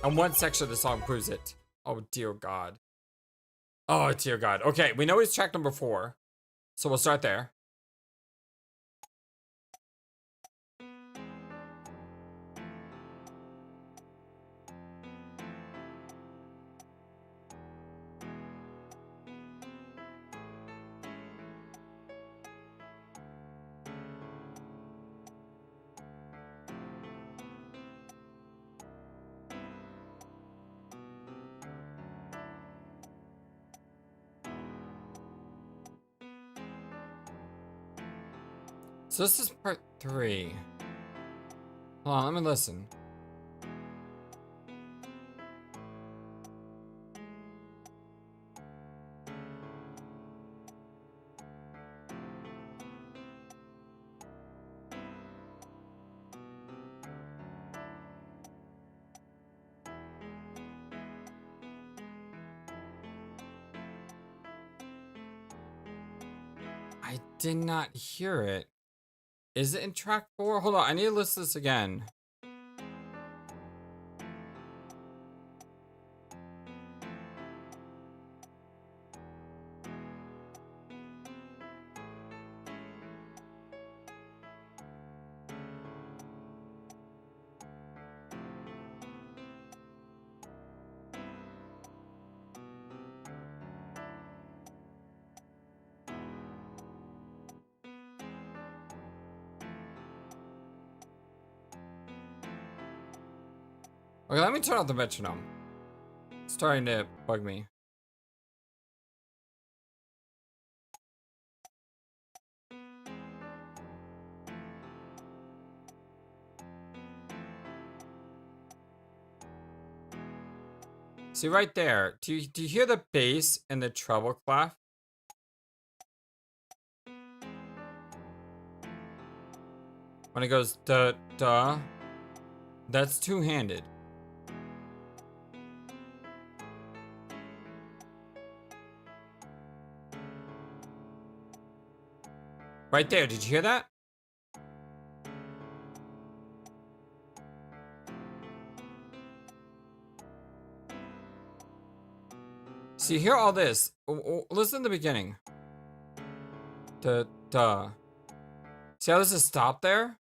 A: And one section of the song proves it. Oh dear God. Oh dear God. Okay, we know he's track number 4. So we'll start there. So this is part 3. Hold on, let me listen. I did not hear it. Is it in track 4? Hold on, I need to listen to this again. Okay, let me turn off the metronome. It's starting to bug me. See right there, do you hear the bass and the treble clef? When it goes da da, that's two-handed. Right there, did you hear that? So you hear all this. Listen to the beginning. Da da. See how this is stopped there?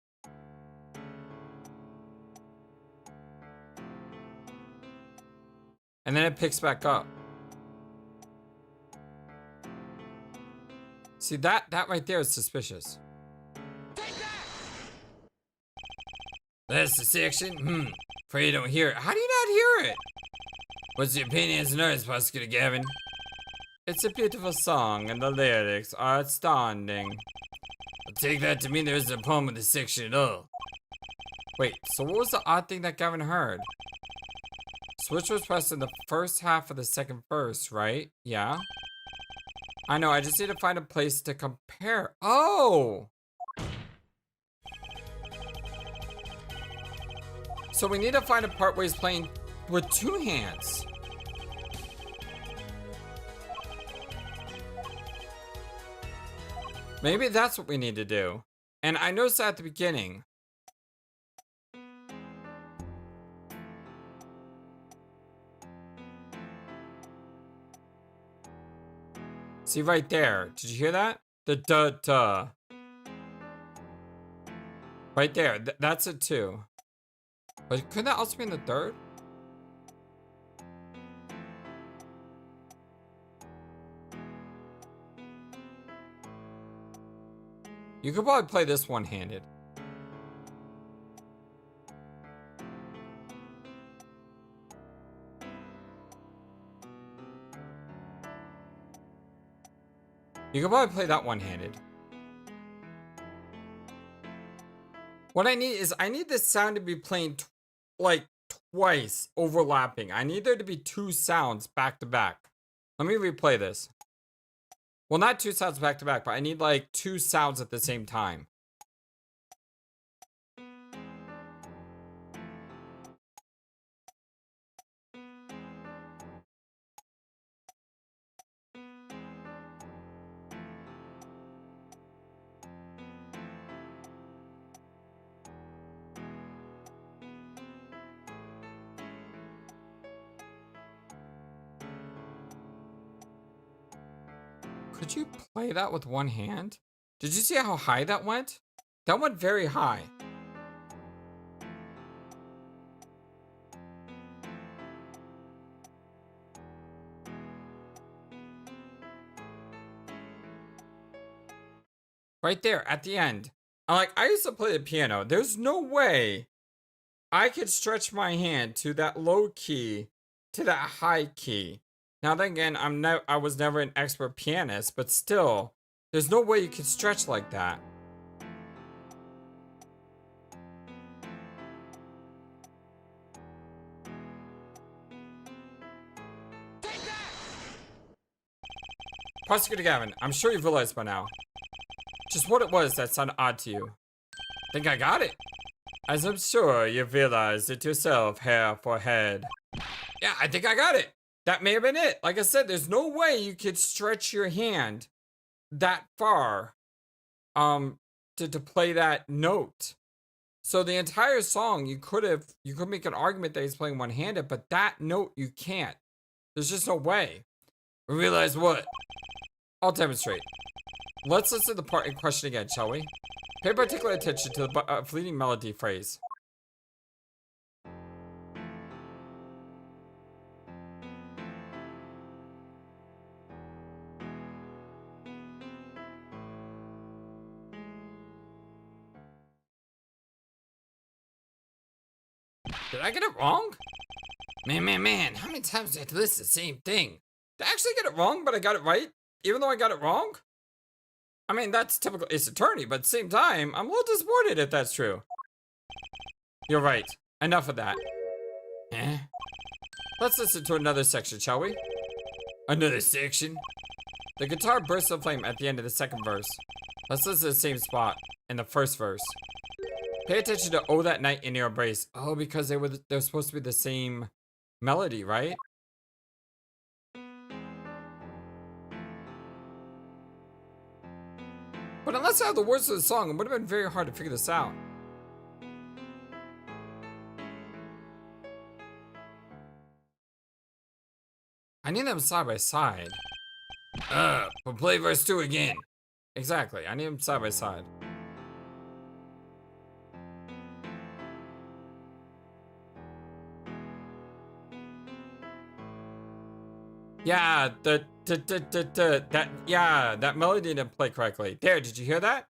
A: And then it picks back up. See, that right there is suspicious.
B: That's the section? Afraid you don't hear it. How do you not hear it? What's your opinion as an artist, Prosecutor Gavin?
A: It's a beautiful song and the lyrics are outstanding.
B: But Take that to mean there isn't a poem in this section at all.
A: Wait, so what was the odd thing that Gavin heard? Switch was pressed in the first half of the second verse, right? Yeah. I know, I just need to find a place to compare. Oh! So we need to find a part where he's playing with two hands. Maybe that's what we need to do. And I noticed that at the beginning. See right there. Did you hear that? The duh. Right there. That's it too. But couldn't that also be in the third? You could probably play this one-handed. You could probably play that one-handed. What I need is, I need this sound to be playing like twice, overlapping. I need there to be two sounds back to back. Let me replay this. Well, not two sounds back to back, but I need like two sounds at the same time. Could you play that with one hand? Did you see how high that went? That went very high. Right there at the end. I used to play the piano. There's no way I could stretch my hand to that low key to that high key. Now then again, I was never an expert pianist, but still, there's no way you could stretch like that. Prosecutor Gavin, I'm sure you've realized by now just what it was that sounded odd to you. Think I got it? As I'm sure you've realized it yourself, hair for head. Yeah, I think I got it. That may have been it. Like I said, there's no way you could stretch your hand that far to play that note. So the entire song, you could make an argument that he's playing one-handed, but that note you can't. There's just no way.
B: Realize what?
A: I'll demonstrate. Let's listen to the part in question again, shall we? Pay particular attention to the fleeting melody phrase. Did I get it wrong?
B: Man, how many times do I have to listen to the same thing?
A: Did I actually get it wrong, but I got it right? Even though I got it wrong? I mean, that's typical Ace Attorney, but at the same time, I'm a little disappointed if that's true. You're right. Enough of that.
B: Eh?
A: Let's listen to another section, shall we?
B: Another section?
A: The guitar bursts of flame at the end of the second verse. Let's listen to the same spot in the first verse. Pay attention to "Oh That Night in Your Embrace." Oh, because they're supposed to be the same melody, right? But unless I have the words of the song, it would have been very hard to figure this out. I need them side by side.
B: We'll play verse 2 again.
A: Exactly, I need them side by side. Yeah, that melody didn't play correctly. There, did you hear that?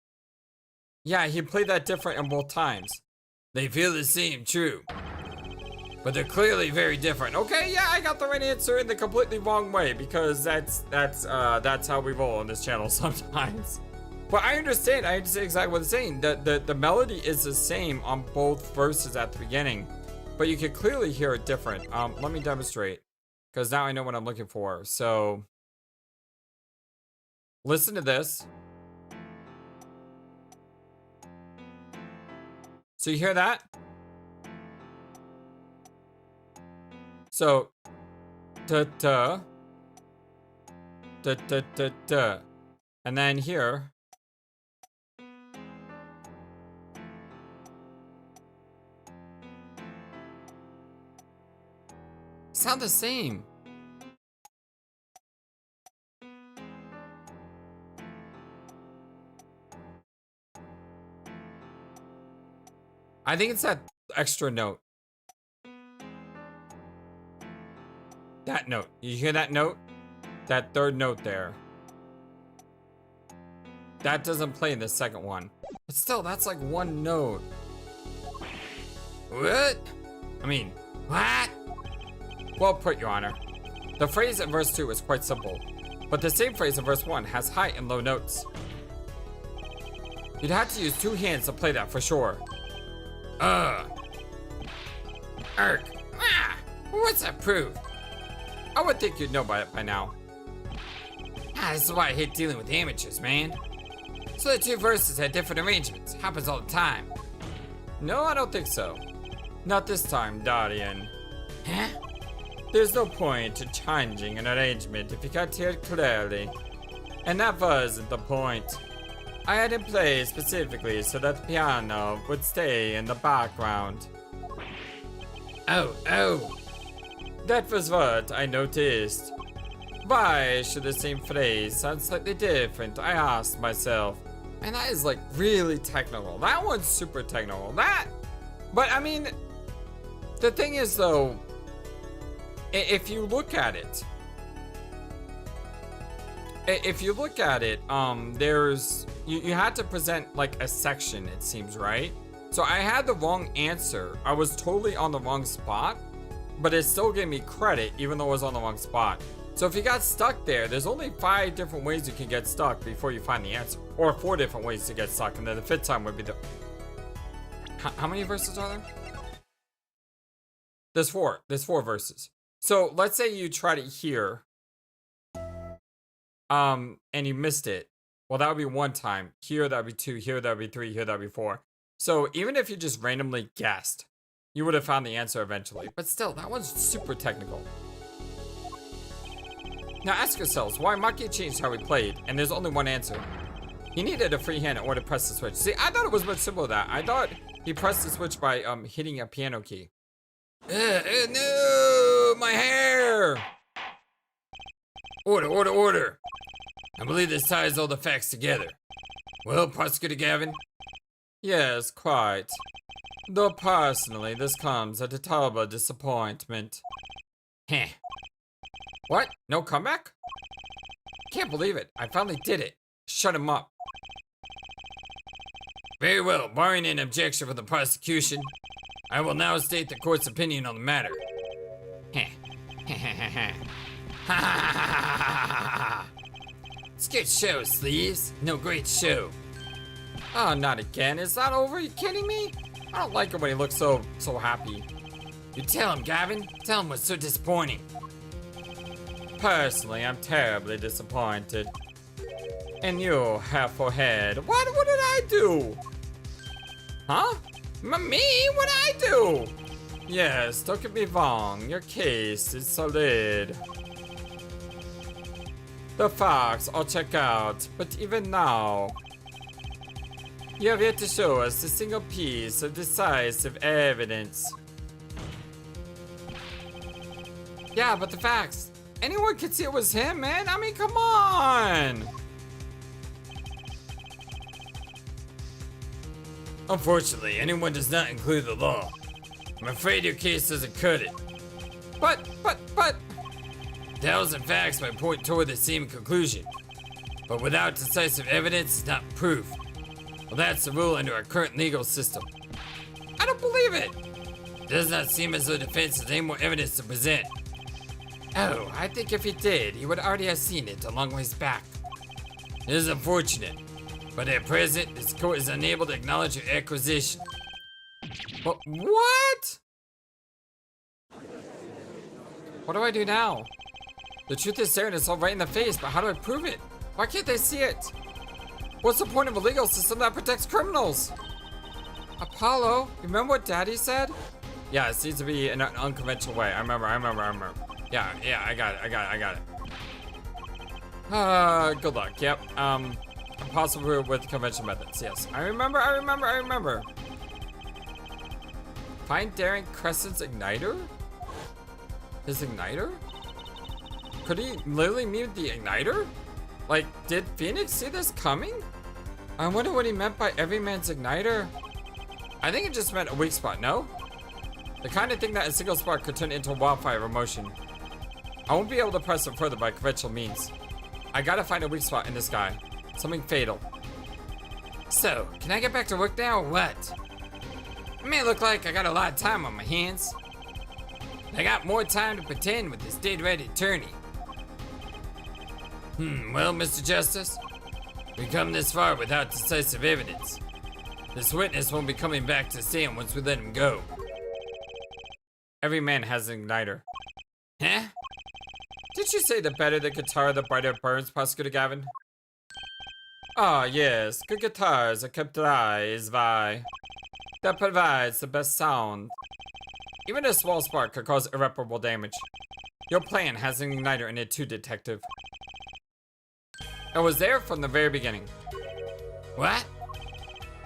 A: Yeah, he played that different in both times.
B: They feel the same, true. But they're clearly very different.
A: Okay, yeah, I got the right answer in the completely wrong way because that's how we roll on this channel sometimes. But I understand exactly what it's saying. The melody is the same on both verses at the beginning, but you can clearly hear it different. Let me demonstrate, because now I know what I'm looking for. So, listen to this. So you hear that? So, da da, da da da da, and then here. Sound the same. I think it's that extra note. That note. You hear that note? That third note there. That doesn't play in the second one. But still, that's like one note. What? I mean, what? Well put, Your Honor. The phrase in verse 2 is quite simple, but the same phrase in verse 1 has high and low notes. You'd have to use two hands to play that for sure. What's that prove? I would think you'd know by it by now. This is why I hate dealing with amateurs, man. So the two verses had different arrangements. Happens all the time. No, I don't think so. Not this time, Darien. Huh? There's no point to changing an arrangement if you can't hear it clearly. And that wasn't the point. I had it played specifically so that the piano would stay in the background. Oh. That was what I noticed. Why should the same phrase sound slightly different? I asked myself. And that is like really technical. That one's super technical. But I mean, the thing is though, if you look at it, there's, you had to present like a section, it seems, right? So I had the wrong answer. I was totally on the wrong spot, but it still gave me credit even though I was on the wrong spot. So if you got stuck there, there's only 5 different ways you can get stuck before you find the answer. Or 4 different ways to get stuck, and then the 5th time would be the... How many verses are there? There's 4 verses. So let's say you tried it here, and you missed it. Well, that would be 1 time. Here, that would be 2. Here, that would be 3. Here, that would be 4. So even if you just randomly guessed, you would have found the answer eventually. But still, that one's super technical. Now ask yourselves, why Maki changed how he played, and there's only one answer. He needed a free hand in order to press the switch. See, I thought it was much simpler than that. I thought he pressed the switch by hitting a piano key. No, my hair! Order. I believe this ties all the facts together. Well, Prosecutor Gavin? Yes, quite. Though personally, this comes at a terrible disappointment. Heh. What? No comeback? Can't believe it. I finally did it. Shut him up. Very well. Barring an objection from the prosecution, I will now state the court's opinion on the matter. Heh. It's a good show, Sleeves. No, great show. Oh, not again. Is that over? Are you kidding me? I don't like it when he looks so happy. You tell him, Gavin. Tell him what's so disappointing. Personally, I'm terribly disappointed. And you, half-head. What did I do? Huh? Me? What did I do? Yes, don't get me wrong. Your case is solid. The facts I'll check out, but even now, you have yet to show us a single piece of decisive evidence. Yeah, but the facts. Anyone could see it was him, man. I mean, come on. Unfortunately, anyone does not include the law. I'm afraid your case doesn't cut it. But. Details and facts might point toward the same conclusion. But without decisive evidence, it's not proof. Well, that's the rule under our current legal system. I don't believe it. It does not seem as though the defense has any more evidence to present. Oh, I think if he did, he would already have seen it a long ways back. It is unfortunate.
B: But at present, this court is unable to acknowledge your acquisition.
A: But what? What do I do now? The truth is there and it's all right in the face, but how do I prove it? Why can't they see it? What's the point of a legal system that protects criminals? Apollo, remember what Daddy said? Yeah, it needs to be in an unconventional way. I remember. Yeah, I got it. Good luck, yep. Impossible with conventional methods, yes. I remember. Find Darren Crescent's igniter? His igniter? Could he literally mean the igniter? Like, did Phoenix see this coming? I wonder what he meant by every man's igniter. I think it just meant a weak spot, no? The kind of thing that a single spark could turn into a wildfire of emotion. I won't be able to press it further by conventional means. I gotta find a weak spot in this guy. Something fatal.
B: So, can I get back to work now or what? It may look like I got a lot of time on my hands. I got more time to pretend with this dead-ready attorney. Well, Mr. Justice, we come this far without decisive evidence. This witness won't be coming back to stand once we let him go.
A: Every man has an igniter.
B: Huh?
A: Did you say the better the guitar, the brighter it burns, Prosecutor Gavin? Ah, yes, good guitars are kept dry is why. That provides the best sound. Even a small spark could cause irreparable damage. Your plan has an igniter in it too, Detective. It was there from the very beginning.
B: What?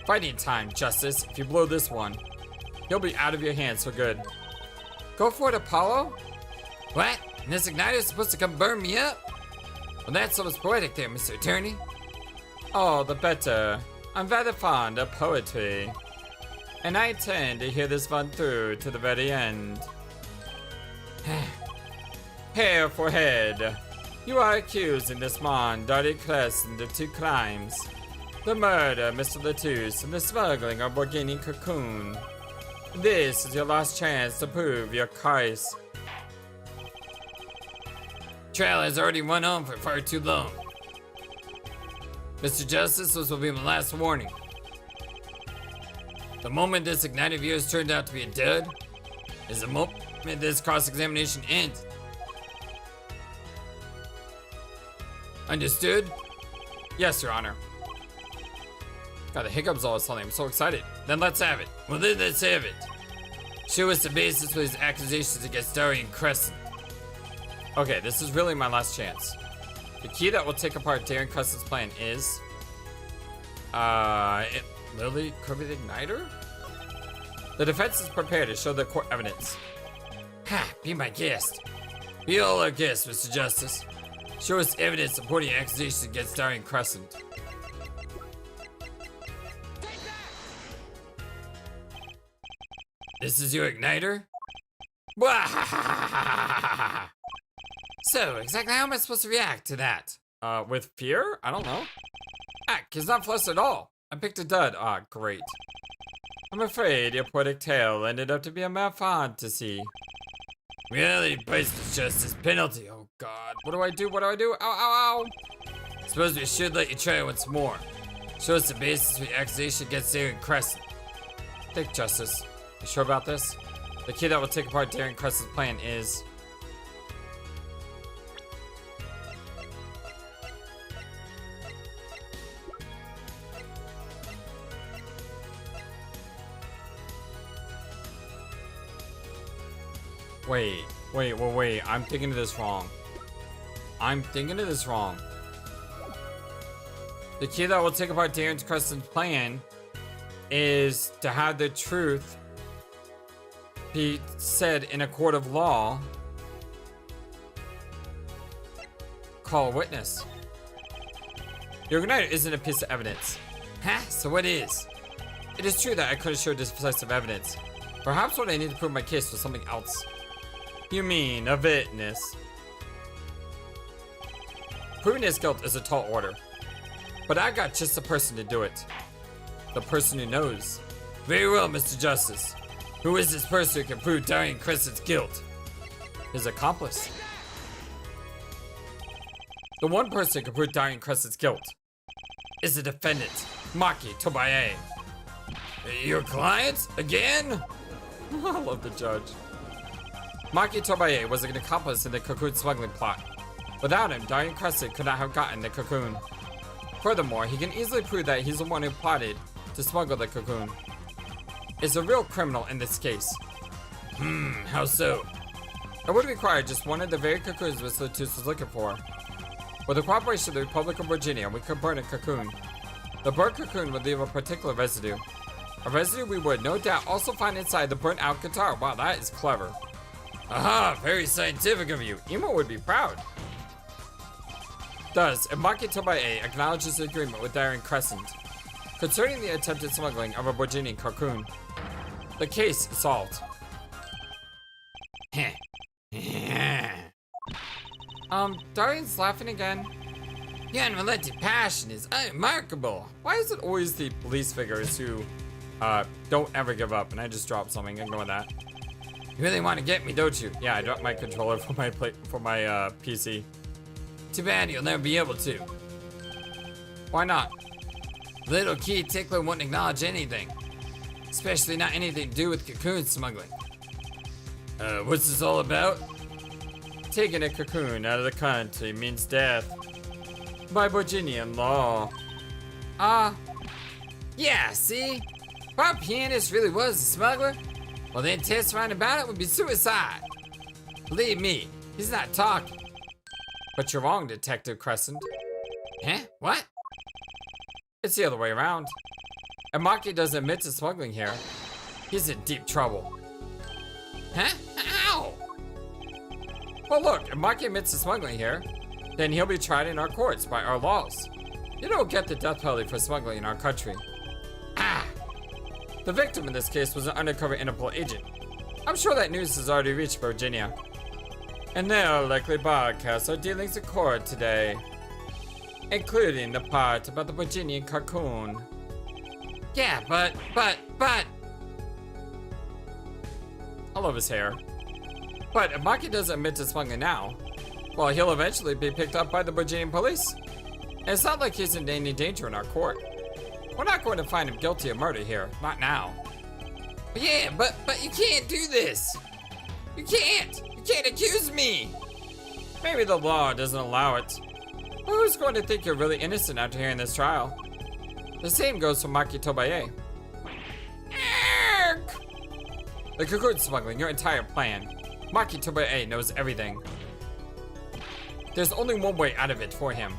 A: Fighting time, Justice. If you blow this one, he'll be out of your hands for good. Go for it, Apollo.
B: What? And this igniter is supposed to come burn me up? Well, that's almost poetic there, Mr. Attorney.
A: Oh, the better. I'm rather fond of poetry. And I intend to hear this one through to the very end. Hair for head. You are accused in this man, Dirty Crescent, of 2 crimes. The murder of Mr. Latouche and the smuggling of Borghini Cocoon. This is your last chance to prove your case.
B: Trial has already run on for far too long. Mr. Justice, this will be my last warning. The moment this igniter of yours turned out to be a dud is the moment this cross-examination ends. Understood?
A: Yes, Your Honor. God, the hiccups all of a sudden. I'm so excited. Then let's have it.
B: Well, then let's have it. Show us the basis for his accusations against Darian Crescent.
A: Okay, this is really my last chance. The key that will take apart Darren Crescent's plan is... it literally could be the igniter? The defense is prepared to show the court evidence.
B: Ha! Be my guest. Be all our guests, Mr. Justice. Show us evidence supporting accusations against Darian Crescent. This is your igniter? So, exactly how am I supposed to react to that?
A: With fear? I don't know. Heck, he's not flustered at all. I picked a dud. Ah, great. I'm afraid your poetic tale ended up to be a mere fantasy.
B: Reality bites the justice penalty. Oh god.
A: What do I do? Ow, ow, ow.
B: Suppose we should let you try once more. Show us the basis for the accusation against Darren Crescent.
A: Think, Justice. You sure about this? The key that will take apart Darren Crescent's plan is... Wait. I'm thinking of this wrong. The key that will take apart Darren Crescent's plan is to have the truth be said in a court of law. Call a witness. Your igniter isn't a piece of evidence.
B: Huh? So what is?
A: It is true that I could have showed decisive evidence. Perhaps what I need to prove my case was something else. You mean a witness? Proving his guilt is a tall order. But I got just the person to do it. The person who knows.
B: Very well, Mr. Justice. Who is this person who can prove Darian Crescent's guilt?
A: His accomplice. The one person who can prove Darian Crescent's guilt. is the defendant, Maki Tobaye.
B: Your client? Again?
A: I love the judge. Maki Tobaye was an accomplice in the Cocoon Smuggling plot. Without him, Darian Crescent could not have gotten the cocoon. Furthermore, he can easily prove that he's the one who plotted to smuggle the cocoon. Is a real criminal in this case.
B: How so?
A: It would require just one of the very cocoons Mr. Latus was looking for. With the cooperation of the Republic of Virginia, we could burn a cocoon. The burnt cocoon would leave a particular residue. A residue we would no doubt also find inside the burnt out guitar. Wow, that is clever.
B: Aha, very scientific of you.
A: Emo would be proud. Thus, if Maki Tobaye acknowledges the agreement with Darian Crescent concerning the attempted smuggling of a Virginian cocoon, the case is solved. Darian's laughing again.
B: Your unrelenting passion is unremarkable.
A: Why is it always the police figures who don't ever give up? And I just dropped something. Ignore that.
B: You really want to get me, don't you?
A: Yeah, I dropped my controller for my PC.
B: Too bad you'll never be able to.
A: Why not?
B: Little key tickler won't acknowledge anything. Especially not anything to do with cocoon smuggling. What's this all about?
A: Taking a cocoon out of the country means death. By Virginian law.
B: Yeah, see? If our pianist really was a smuggler, well then testifying about it would be suicide. Believe me, he's not talking.
A: But you're wrong, Detective Crescent.
B: Huh? What?
A: It's the other way around. If Maki doesn't admit to smuggling here, he's in deep trouble.
B: Huh? How?
A: Well look, if Maki admits to smuggling here, then he'll be tried in our courts by our laws. You don't get the death penalty for smuggling in our country. The victim in this case was an undercover Interpol agent. I'm sure that news has already reached Virginia. And they'll likely broadcast our dealings in court today, including the part about the Virginian cocoon.
B: Yeah, but.
A: I love his hair. But if Maki doesn't admit to smuggling now, well, he'll eventually be picked up by the Virginian police. And it's not like he's in any danger in our court. We're not going to find him guilty of murder here, not now.
B: Yeah, but you can't do this. You can't accuse me.
A: Maybe the law doesn't allow it. But who's going to think you're really innocent after hearing this trial? The same goes for Maki Tobaye. The cocoon smuggling, your entire plan. Maki Tobaye knows everything. There's only one way out of it for him,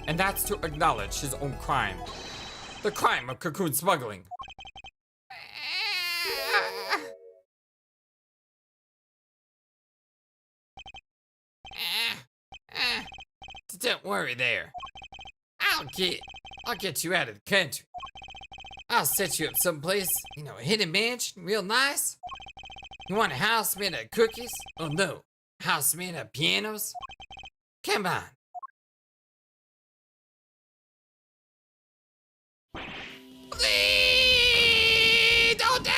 A: and that's to acknowledge his own crime. The crime of cocoon smuggling.
B: Don't worry there. I'll get you out of the country. I'll set you up someplace, a hidden mansion, real nice. You want a house made of cookies? Oh no, a house made of pianos? Come on. Please don't die!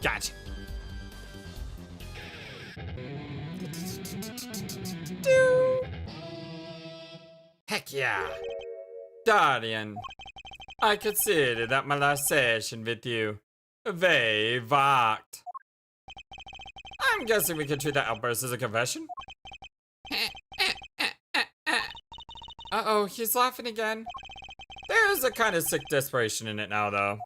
A: Gotcha.
B: Heck yeah.
A: Darian, I consider that my last session with you very walked. I'm guessing we can treat that outburst as a confession. Uh-oh, he's laughing again. There's a kind of sick desperation in it now, though.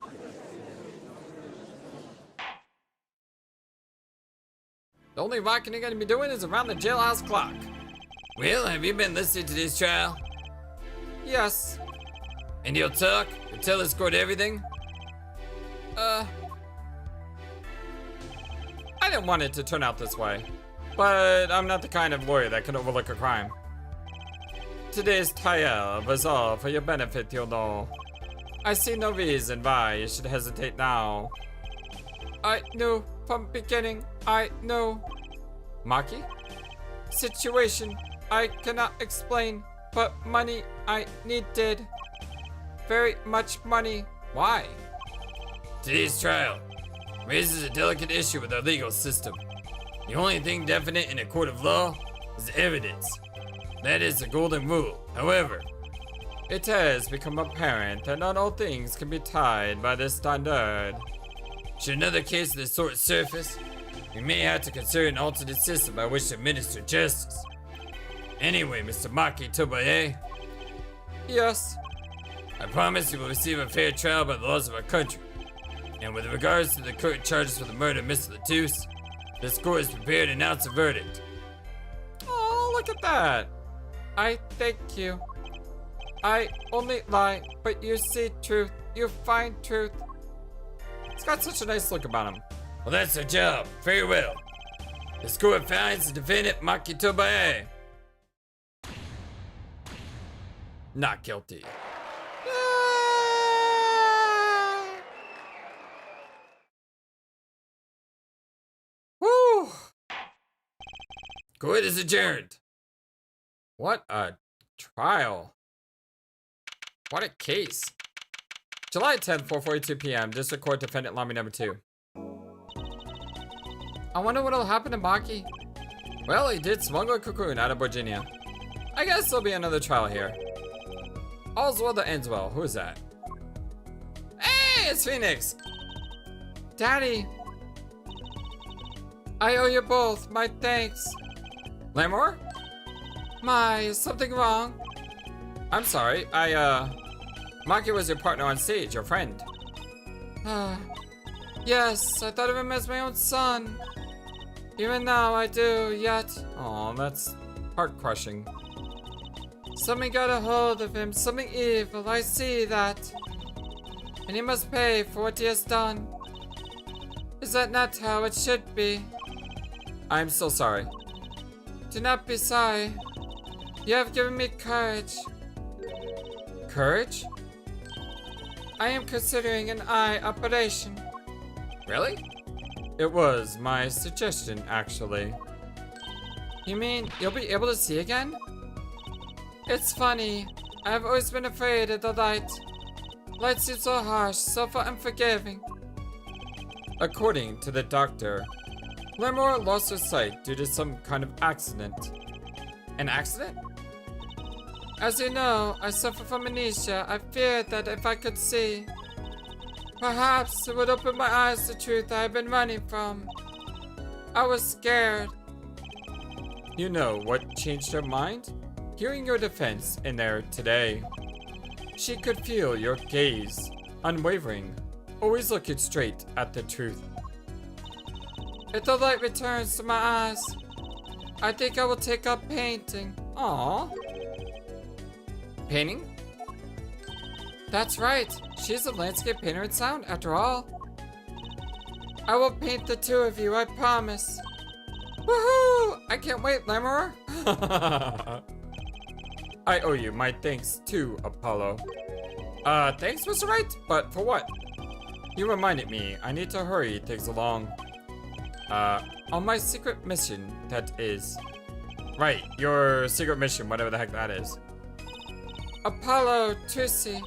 A: The only rocking you're gonna be doing is around the jailhouse clock.
B: Well, have you been listening to this trial?
A: Yes.
B: And you'll talk? You'll tell this court everything?
A: I didn't want it to turn out this way, but I'm not the kind of lawyer that can overlook a crime. Today's trial was all for your benefit, you know. I see no reason why you should hesitate now. I knew from beginning, I knew. Maki? Situation I cannot explain, but money I needed. Very much money. Why?
B: Today's trial.
A: raises a delicate issue with our legal system. The only thing definite in a court of law is evidence. That is the golden rule. However,
B: It has become apparent that not all things can be tied by this standard.
A: should another case of this sort surface, we may have to consider an alternate system by which to administer justice. Anyway, Mr. Maki Tobaye,
B: Yes,
A: I promise you will receive a fair trial by the laws of our country. And with regards to the current charges for the murder of Mr. Latouche, this court is prepared to announce a verdict.
B: oh, look at that. I thank you. I only lie, but you see truth. You find truth. It's got such a nice look about him.
A: Well, that's our job. Very well. This court finds the defendant Maki Tobaye not guilty.
B: Woo!
A: Court is adjourned.
B: What a trial. What a case. July 10th, 4:42 p.m. District Court Defendant Lobby Number 2. I wonder what'll happen to Maki. Well, he did smuggle a cocoon out of Virginia. I guess there'll be another trial here. All's well that ends well. Who is that? Hey, it's Phoenix. Daddy. I owe you both my thanks. Lamore? Is something wrong? I'm sorry, Maki was your partner on stage, your friend. Yes, I thought of him as my own son. Even now I do, yet. Oh, that's heart-crushing. Something got a hold of him, something evil, I see that. And he must pay for what he has done. Is that not how it should be? I'm so sorry. Do not be sorry. You have given me courage. Courage? I am considering an eye operation. Really? It was my suggestion, actually. You mean you'll be able to see again? It's funny. I've always been afraid of the light. Light seems so harsh, so unforgiving. According to the doctor, Lamore lost her sight due to some kind of accident. An accident? As you know, I suffer from amnesia. I feared that if I could see, perhaps it would open my eyes to truth I have been running from. I was scared. You know what changed her mind? Hearing your defense in there today. She could feel your gaze, unwavering, always looking straight at the truth. If the light returns to my eyes, I think I will take up painting. Aww. Painting? That's right. She's a landscape painter in sound, after all. I will paint the two of you, I promise. Woohoo! I can't wait, Lamore. I owe you my thanks too, Apollo. Thanks, Mr. Wright? But for what? You reminded me. I need to hurry things along. On my secret mission, that is. Right, your secret mission, whatever the heck that is. Apollo, Tusi.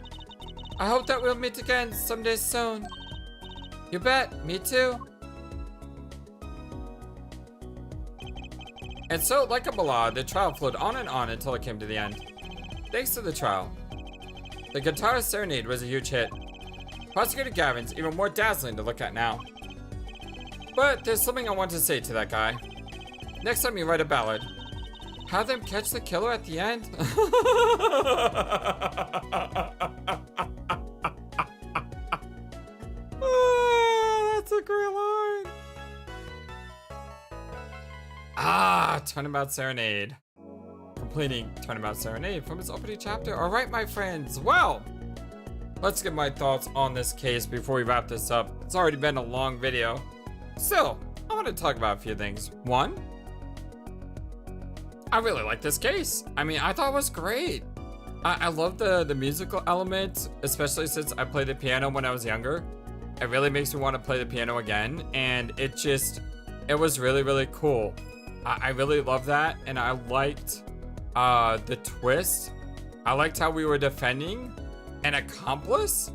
B: I hope that we'll meet again someday soon. You bet, me too. And so, like a ballad, the trial flowed on and on until it came to the end. Thanks to the trial. The guitar serenade was a huge hit. Prosecutor Gavin's even more dazzling to look at now. But there's something I want to say to that guy. Next time you write a ballad, have them catch the killer at the end. Oh, that's a great line. Turnabout Serenade. Completing Turnabout Serenade from its opening chapter. Alright, my friends. Well, let's get my thoughts on this case before we wrap this up. It's already been a long video. Still, I want to talk about a few things. One, I really like this case. I mean, I thought it was great. I love the musical element, especially since I played the piano when I was younger. It really makes me want to play the piano again, and it was really, really cool. I really love that, and I liked the twist. I liked how we were defending an accomplice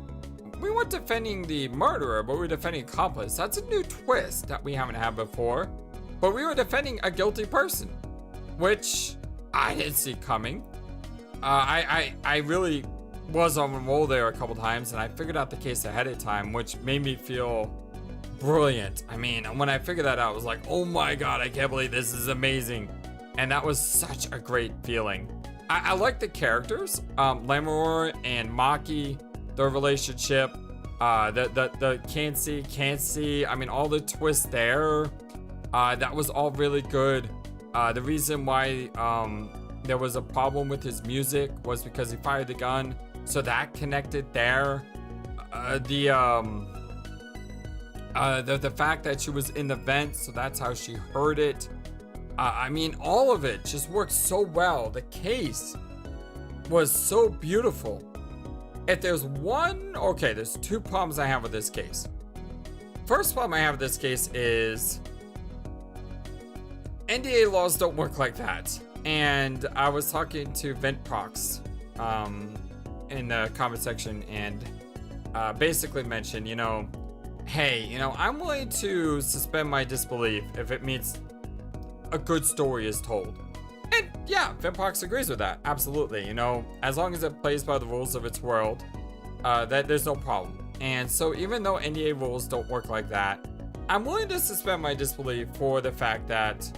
A: we weren't defending the murderer, but we were defending Accomplice. That's a new twist that we haven't had before. But we were defending a guilty person, which I didn't see coming. I really was on a roll there a couple times, and I figured out the case ahead of time, which made me feel brilliant. I mean, when I figured that out, I was like, oh my god, I can't believe this is amazing. And that was such a great feeling. I like the characters, Lammeror and Maki, their relationship, the can't see, I mean, all the twists there, that was all really good. The reason why there was a problem with his music was because he fired the gun, so that connected there. The fact that she was in the vent, so that's how she heard it. I mean, all of it just worked so well. The case was so beautiful. If there's there's two problems I have with this case. First problem I have with this case is NDA laws don't work like that. And I was talking to VentProx in the comment section, and basically mentioned, hey, I'm willing to suspend my disbelief if it means a good story is told. And yeah, VentProx agrees with that. Absolutely. As long as it plays by the rules of its world, that there's no problem. And so even though NDA rules don't work like that, I'm willing to suspend my disbelief for the fact that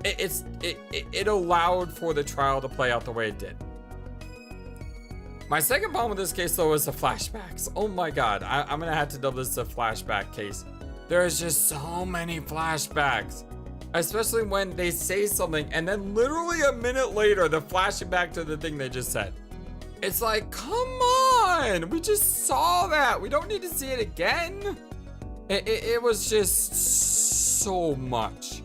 A: it allowed for the trial to play out the way it did. My second problem with this case, though, is the flashbacks. Oh my god, I'm gonna have to dub this a flashback case. There's just so many flashbacks. Especially when they say something and then literally a minute later they're flashing back to the thing they just said. It's like, come on, we just saw that. We don't need to see it again. It was just so much.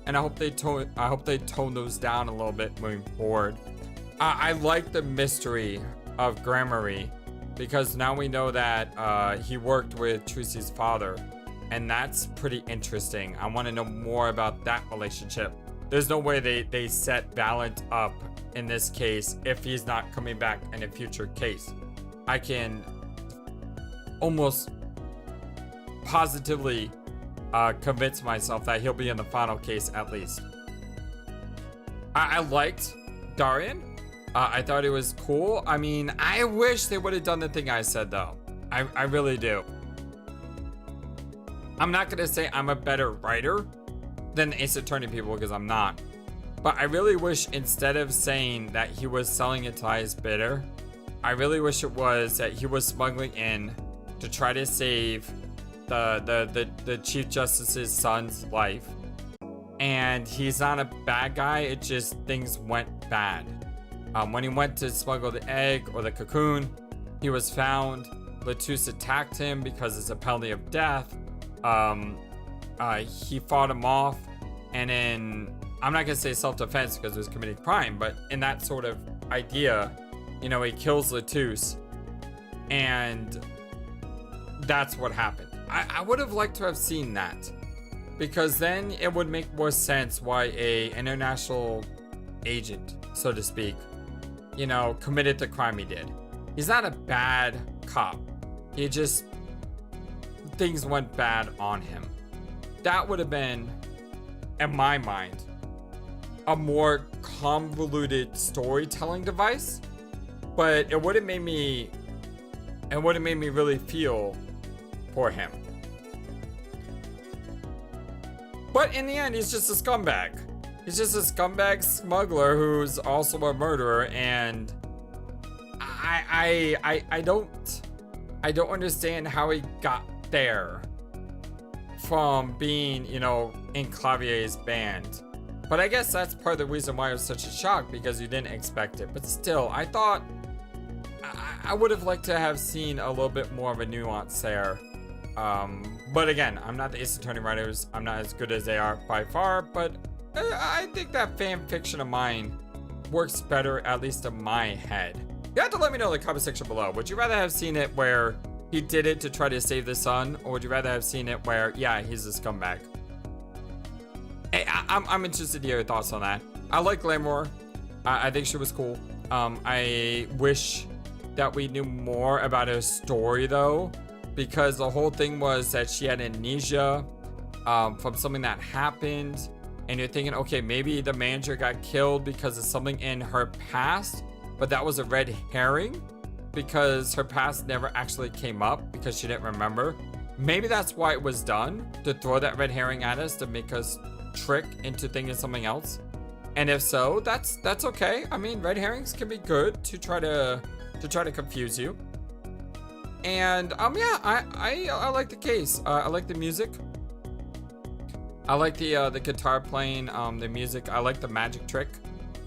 A: And I hope they tone those down a little bit moving forward. I like the mystery of Gramarye, because now we know that he worked with Trucy's father. And that's pretty interesting. I want to know more about that relationship. There's no way they set Valent up in this case if he's not coming back in a future case. I can almost positively convince myself that he'll be in the final case at least. I liked Darian. I thought it was cool. I mean, I wish they would have done the thing I said though. I really do. I'm not gonna say I'm a better writer than the Ace Attorney people, because I'm not. But I really wish, instead of saying that he was selling it to highest bidder, I really wish it was that he was smuggling in to try to save the Chief Justice's son's life. And he's not a bad guy, it just things went bad. When he went to smuggle the egg or the cocoon, he was found. Latus attacked him because it's a penalty of death. He fought him off, and in, I'm not gonna say self-defense because it was committing crime, but in that sort of idea, he kills Latus, and that's what happened. I would have liked to have seen that, because then it would make more sense why a international agent, so to speak, committed the crime he did. He's not a bad cop. He just, things went bad on him. That would have been, in my mind, a more convoluted storytelling device, but it would have made me really feel for him. But in the end, he's just a scumbag. He's just a scumbag smuggler who's also a murderer, and I don't understand how he got there from being, in Clavier's band. But I guess that's part of the reason why it was such a shock, because you didn't expect it. But still, I thought I would have liked to have seen a little bit more of a nuance there. But again, I'm not the Ace Attorney writers. I'm not as good as they are by far, but I think that fan fiction of mine works better, at least in my head. You have to let me know in the comment section below. Would you rather have seen it where he did it to try to save the son, or would you rather have seen it where, yeah, he's a scumbag? Hey, I'm interested to hear your thoughts on that. I like Glamour. I think she was cool. I wish that we knew more about her story, though. because the whole thing was that she had amnesia from something that happened. And you're thinking, okay, maybe the manager got killed because of something in her past, but that was a red herring because her past never actually came up because she didn't remember. Maybe that's why it was done, to throw that red herring at us to make us trick into thinking something else. And if so, that's okay. I mean, red herrings can be good to try to confuse you. And yeah, I like the case. I like the music. I like the guitar playing, the music. I like the magic trick.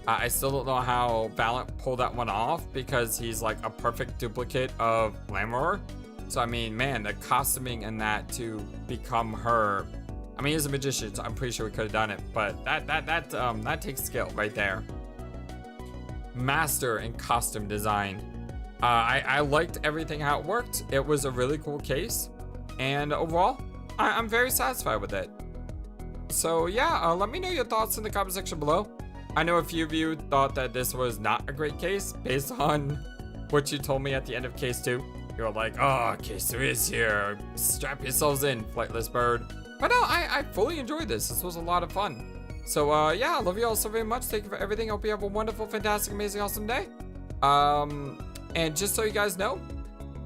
A: I still don't know how Valent pulled that one off because he's like a perfect duplicate of Lamour. So I mean, man, the costuming in that to become her. I mean, he's a magician, so I'm pretty sure we could have done it, but that takes skill right there. Master in costume design. I liked everything how it worked. It was a really cool case, and overall, I'm very satisfied with it. So yeah, let me know your thoughts in the comment section below. I know a few of you thought that this was not a great case based on what you told me at the end of case 2. You were like, oh, case 3 is here. Strap yourselves in, FlightlessBird. But no, I fully enjoyed this. This was a lot of fun. So yeah, I love you all so very much. Thank you for everything. Hope you have a wonderful, fantastic, amazing, awesome day. And just so you guys know,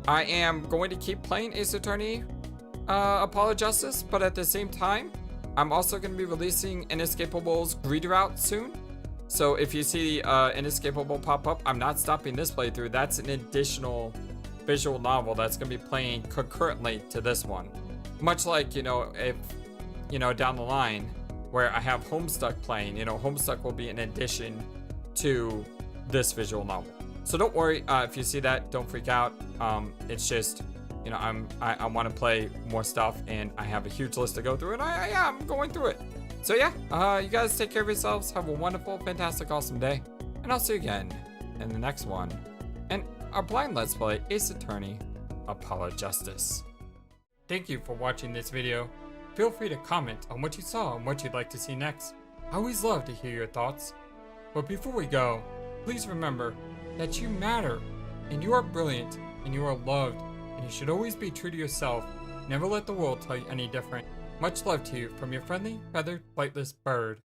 A: I am going to keep playing Ace Attorney Apollo Justice, but at the same time, I'm also going to be releasing Inescapable's Greed Route soon. So if you see Inescapable pop up, I'm not stopping this playthrough. That's an additional visual novel that's going to be playing concurrently to this one. Much like, you know, if, you know, down the line where I have Homestuck playing, you know, Homestuck will be an addition to this visual novel. So don't worry if you see that, don't freak out. It's just, you know, I want to play more stuff and I have a huge list to go through and I'm going through it. So yeah, you guys take care of yourselves. Have a wonderful, fantastic, awesome day. And I'll see you again in the next one. And our blind Let's Play Ace Attorney Apollo Justice. Thank you for watching this video. Feel free to comment on what you saw and what you'd like to see next. I always love to hear your thoughts. But before we go, please remember that you matter and you are brilliant and you are loved. And you should always be true to yourself. Never let the world tell you any different. Much love to you from your friendly, feathered, flightless bird.